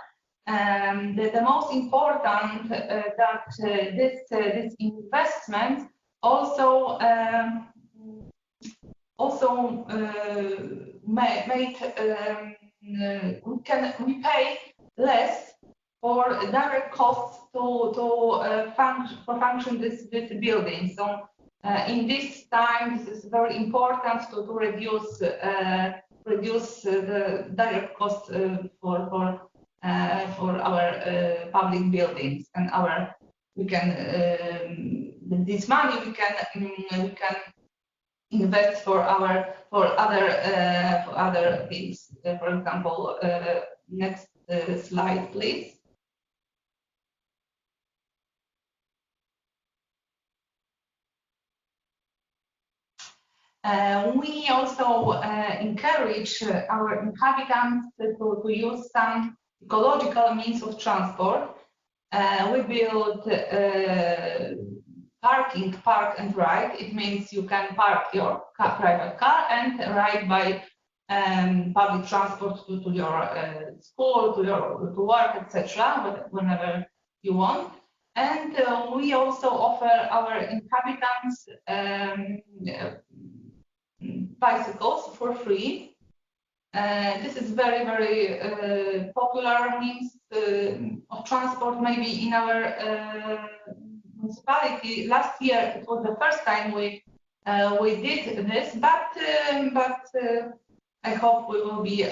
The most important that this investment also made we pay less for direct costs to function this building. So In this time, this is very important to reduce the direct cost for our public buildings, and this money we can invest for other things. For example, next slide, please. We also encourage our inhabitants to use some ecological means of transport. We build park and ride. It means you can park your private car and ride by public transport to your school, to work, etc., whenever you want. And we also offer our inhabitants bicycles for free. This is very, very popular means of transport, maybe in our municipality. Last year, it was the first time we did this, but I hope we will be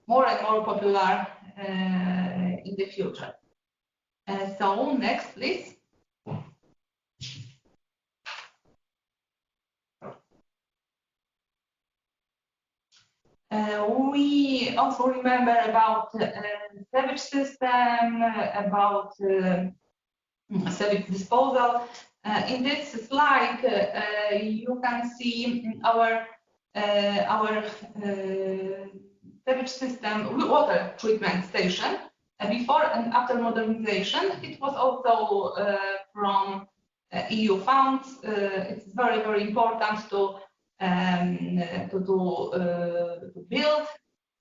more and more popular in the future. So next, please. We also remember about sewage system, about sewage disposal. In this slide, you can see our sewage system, water treatment station. Before and after modernization, it was also from EU funds. It's very, very important to build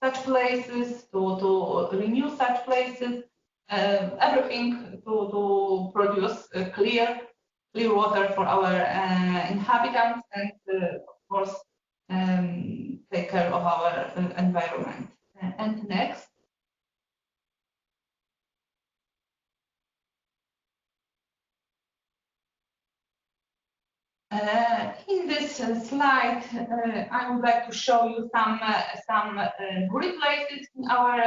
such places, to renew such places, everything to produce clear water for our inhabitants, and of course take care of our environment. And next. In this slide, I would like to show you some green places in our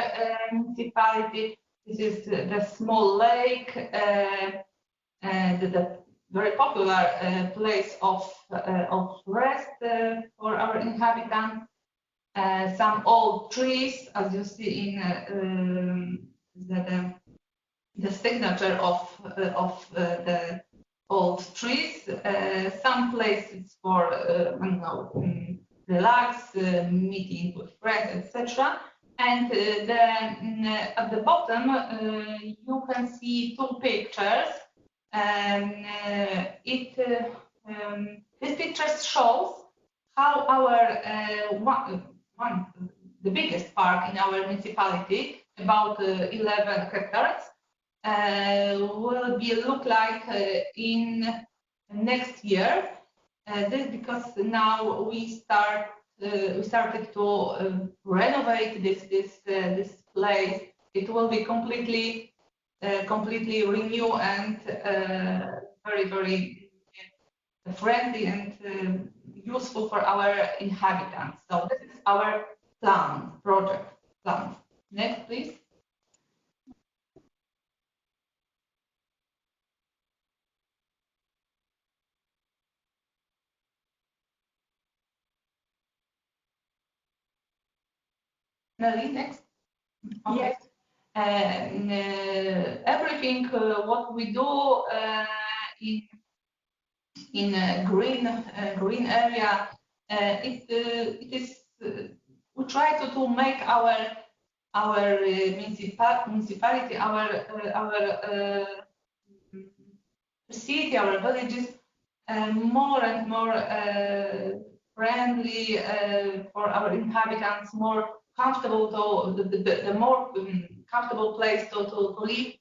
municipality. This is the small lake, the very popular place of rest for our inhabitants. Some old trees, as you see in the signature of the old trees, some places for relax, meeting with friends, etc. And at the bottom, you can see two pictures. This picture shows how our the biggest park in our municipality, about 11 hectares, will look like in next year. This because now we started to renovate this place. It will be completely renewed and very, very friendly and useful for our inhabitants. So this is our project plan. Next, please. Nelly, next. Okay. Yes. Everything what we do in a green area, it is we try to make our municipality, our city, our villages more and more friendly for our inhabitants, more comfortable the more comfortable place to live.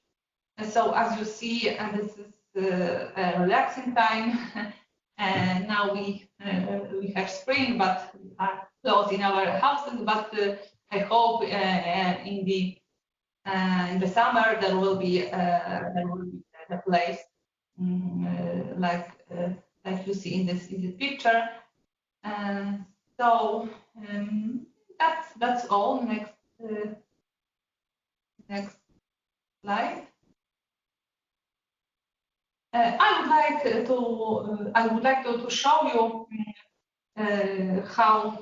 And so as you see, and this is a relaxing time. And now we have spring, but we are closed in our houses. But I hope in the summer there will be the place like you see in this picture. So that's all. Next slide. I would like to show you how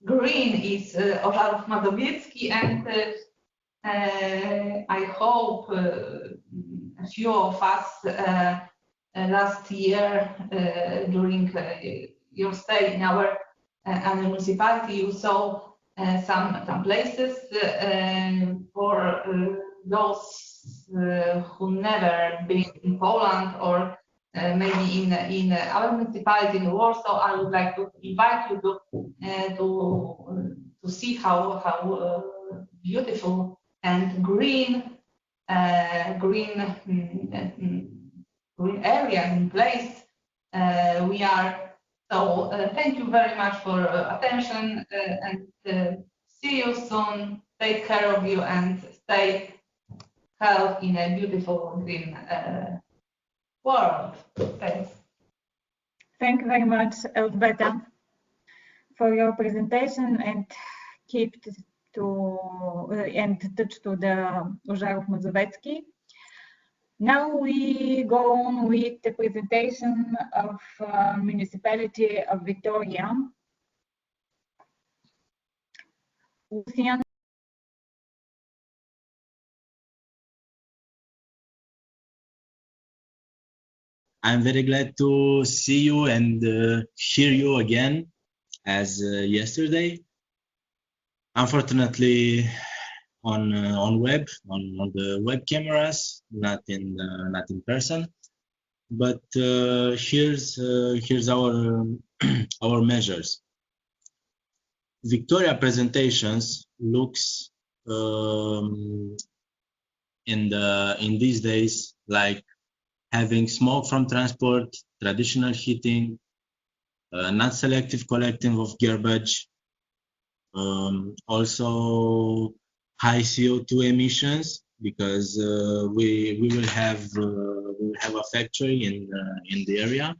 green is Ożarów Mazowiecki, and I hope a few of us last year during your stay in our municipality, you saw some places for those who never been in Poland or maybe in our municipality in Warsaw. I would like to invite you to see how beautiful and green area and place we are. So thank you very much for attention, and see you soon. Take care of you and stay healthy in a beautiful green world. Thanks. Thank you very much, Elżbieta, for your presentation, and keep and touch to the Ożarów Mazowiecki. Now we go on with the presentation of municipality of Victoria. Lucian. I'm very glad to see you and hear you again as yesterday. Unfortunately, on the web cameras, not in person. But here's our our measures. Victoria presentations looks in these days like having smoke from transport, traditional heating, not selective collecting of garbage, also high CO2 emissions, because we will have a factory in the area.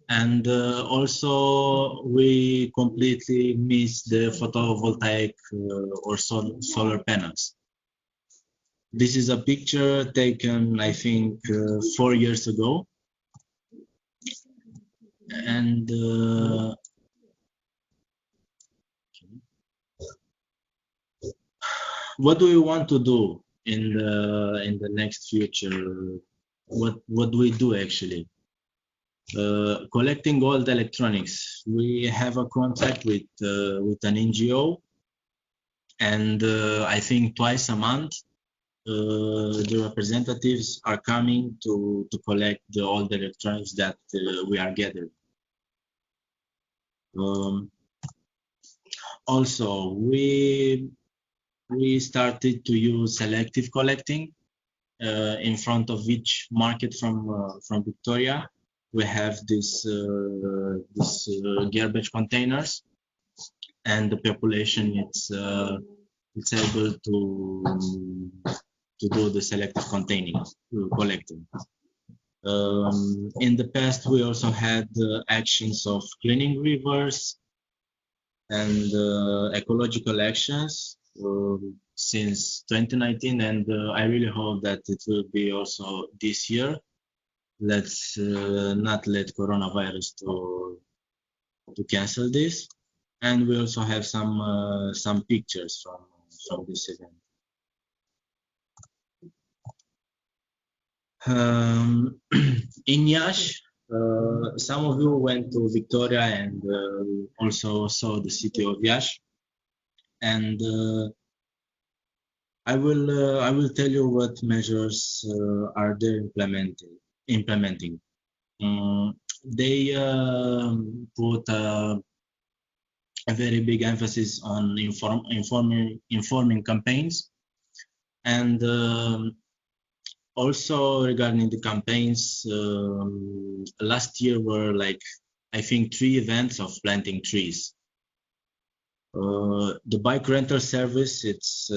And also we completely miss the photovoltaic or solar panels. This is a picture taken, I think, 4 years ago. And what do we want to do in the next future? What do we do actually? Collecting all the electronics. We have a contract with an NGO, and I think twice a month the representatives are coming to collect all the electronics that we are gathering. Also, we started to use selective collecting in front of each market from Victoria. We have this garbage containers, and the population it's able to do the selective collecting. In the past, we also had actions of cleaning rivers and ecological actions since 2019, and I really hope that it will be also this year. Let's not let coronavirus to cancel this. And we also have some pictures from this event. In Iași, some of you went to Victoria and also saw the city of Iași, and I will tell you what measures are they implementing. They put a very big emphasis on informing campaigns, and also regarding the campaigns, last year were like, I think, 3 events of planting trees. The bike rental service, it's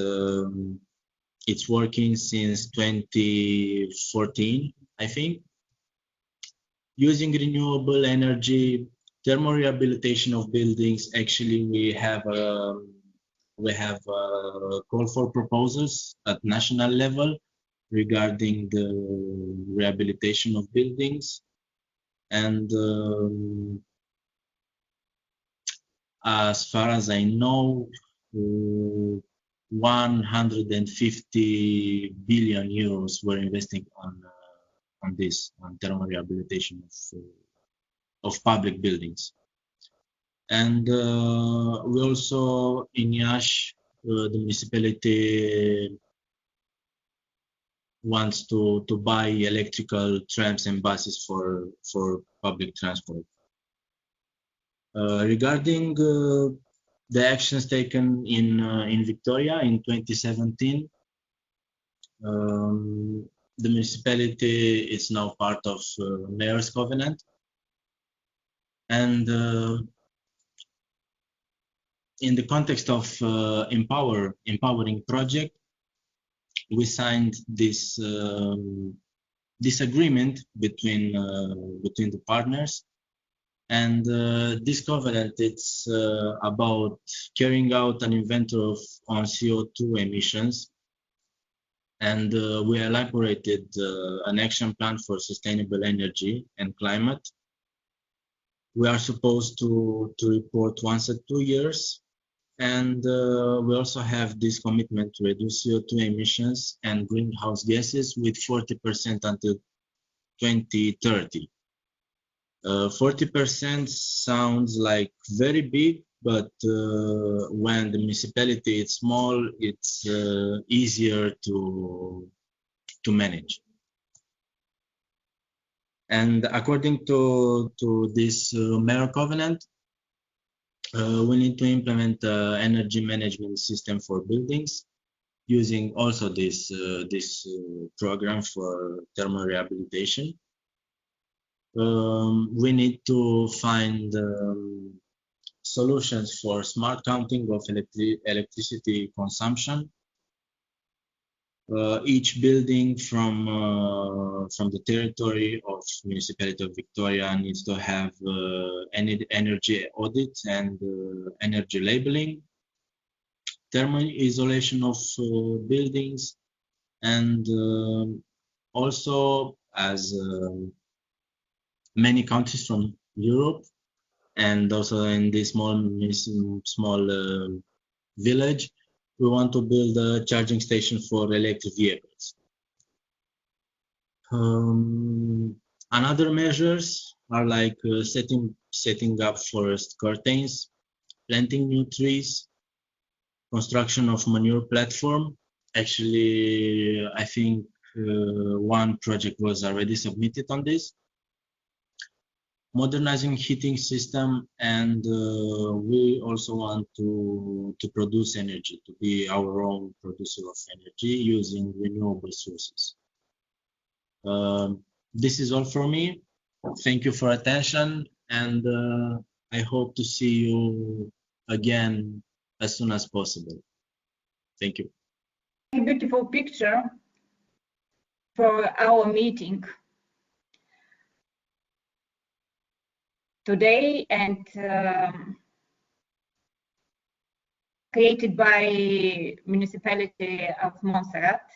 working since 2014, I think. Using renewable energy, thermal rehabilitation of buildings. Actually, we have a call for proposals at national level regarding the rehabilitation of buildings, and as far as I know, 150 billion euros were investing on thermal rehabilitation of public buildings. And we also in Iași, the municipality wants to buy electrical trams and buses for public transport. Regarding the actions taken in Victoria in 2017, the municipality is now part of Mayor's Covenant, and in the context of empowering project, we signed this agreement between the partners, and this covenant, it's about carrying out an inventory on CO2 emissions, and we elaborated an action plan for sustainable energy and climate. We are supposed to report once at 2 years, and we also have this commitment to reduce CO2 emissions and greenhouse gases with 40% until 2030. 40% sounds like very big, but when the municipality is small, it's easier to manage. And according to this Mayor Covenant, we need to implement an energy management system for buildings, using also this program for thermal rehabilitation. We need to find solutions for smart counting of electricity consumption. Each building from the territory of municipality of Victoria needs to have energy audit and energy labeling, thermal isolation of buildings, and also, as many countries from Europe, and also in this small village, we want to build a charging station for electric vehicles. Another measures are like setting up forest curtains, planting new trees, construction of manure platform. Actually, I think one project was already submitted on this. Modernizing heating system, and we also want to produce energy, to be our own producer of energy using renewable sources. This is all for me. Thank you for attention, and I hope to see you again as soon as possible. Thank you. A beautiful picture for our meeting today, and created by municipality of Montserrat.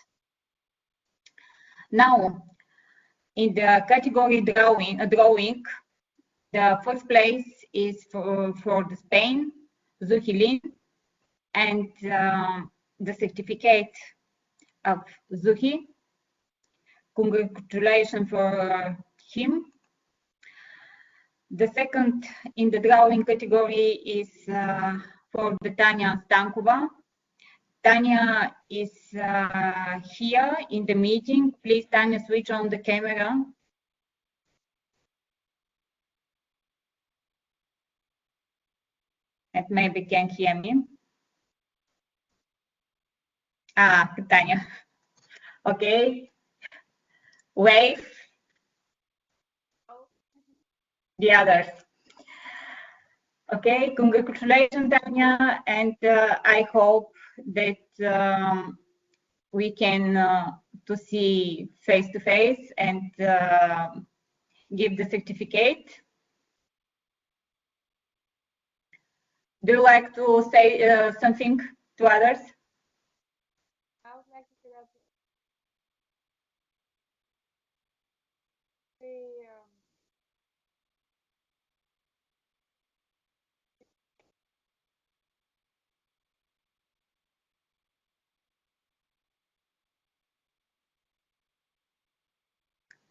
Now, in the category drawing, the first place is for the Spain, Zuhilin, and the certificate of Zuhi. Congratulations for him. The second in the drawing category is for the Tanya Stankova. Tanya is here in the meeting. Please, Tanya, switch on the camera. And maybe can hear me. Tanya. Okay. Wave. The others. Okay, congratulations, Tanya, and I hope that we can to see face to face and give the certificate. Do you like to say something to others? I would like to say that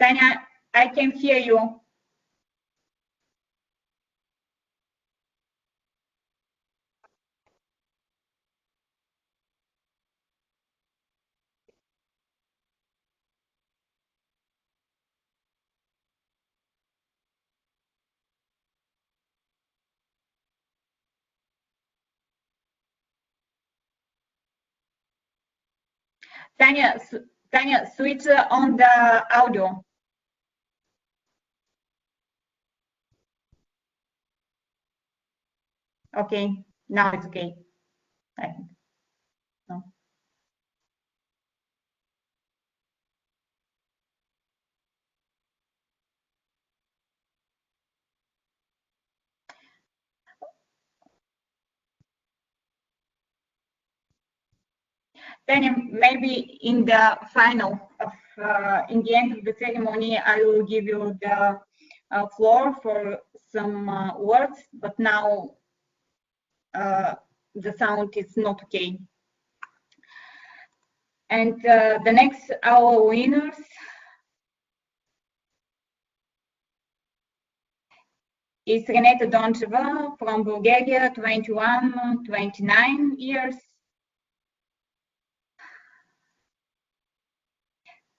Tanya, I can hear you. Tanya, switch on the audio. Okay, now it's okay. I think. No. Then maybe in the final of, in the end of the ceremony, I will give you the floor for some words, but now the sound is not okay. And the next, our winners is Renata Doncheva from Bulgaria, 21, 29 years.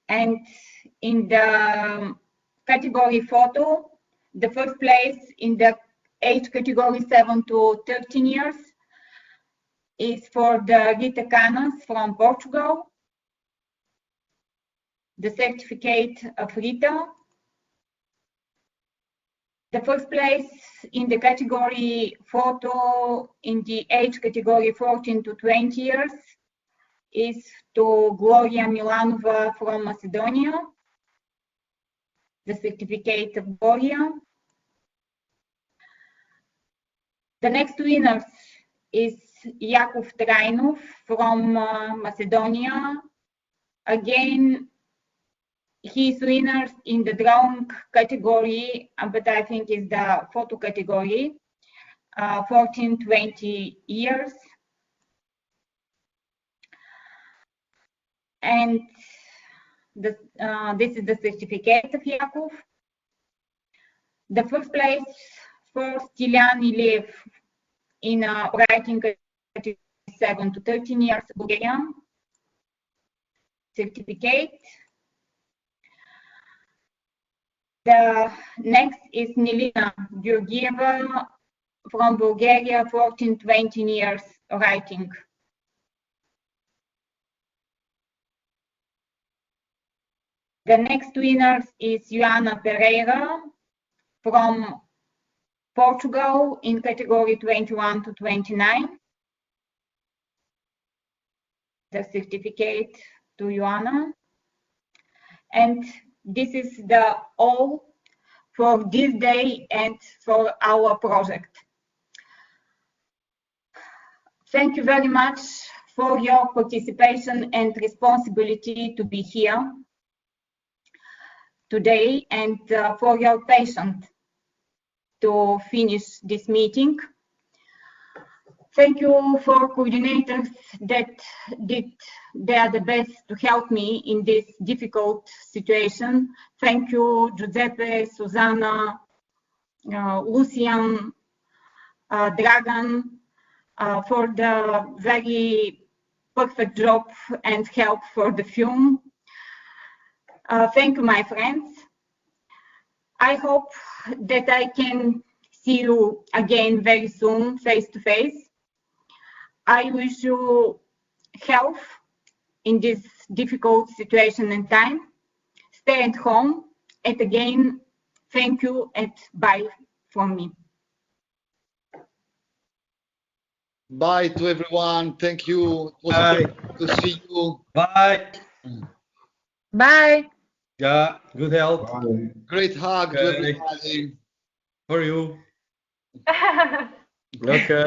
And in the category photo, the first place in the age category 7 to 13 years is for the Rita Canas from Portugal, the certificate of Rita. The first place in the category photo in the age category 14 to 20 years is to Gloria Milanova from Macedonia, the certificate of Gloria. The next winner is Yakov Trainov from Macedonia. Again, he's winner in the drawing category, but I think is the photo category, 14-20 years. And this is the certificate of Yakov. The first place for Stilian Ilev in writing category 7 to 13 years, Bulgarian certificate. The next is Nilina Georgieva from Bulgaria, 14-20 years writing. The next winner is Joana Pereira from Portugal in category 21 to 29. The certificate to Joana. And this is the all for this day and for our project. Thank you very much for your participation and responsibility to be here today, and for your patience to finish this meeting. Thank you for coordinators that did their best to help me in this difficult situation. Thank you, Giuseppe, Susanna, Lucian, Dragan, for the very perfect job and help for the film. Thank you, my friends. I hope that I can see you again very soon, face to face. I wish you health in this difficult situation and time. Stay at home. And again, thank you and bye from me. Bye to everyone. Thank you. It was Bye. great to see you. Bye. Bye. Yeah, good health. Great hug to Okay. everybody. For you. Okay.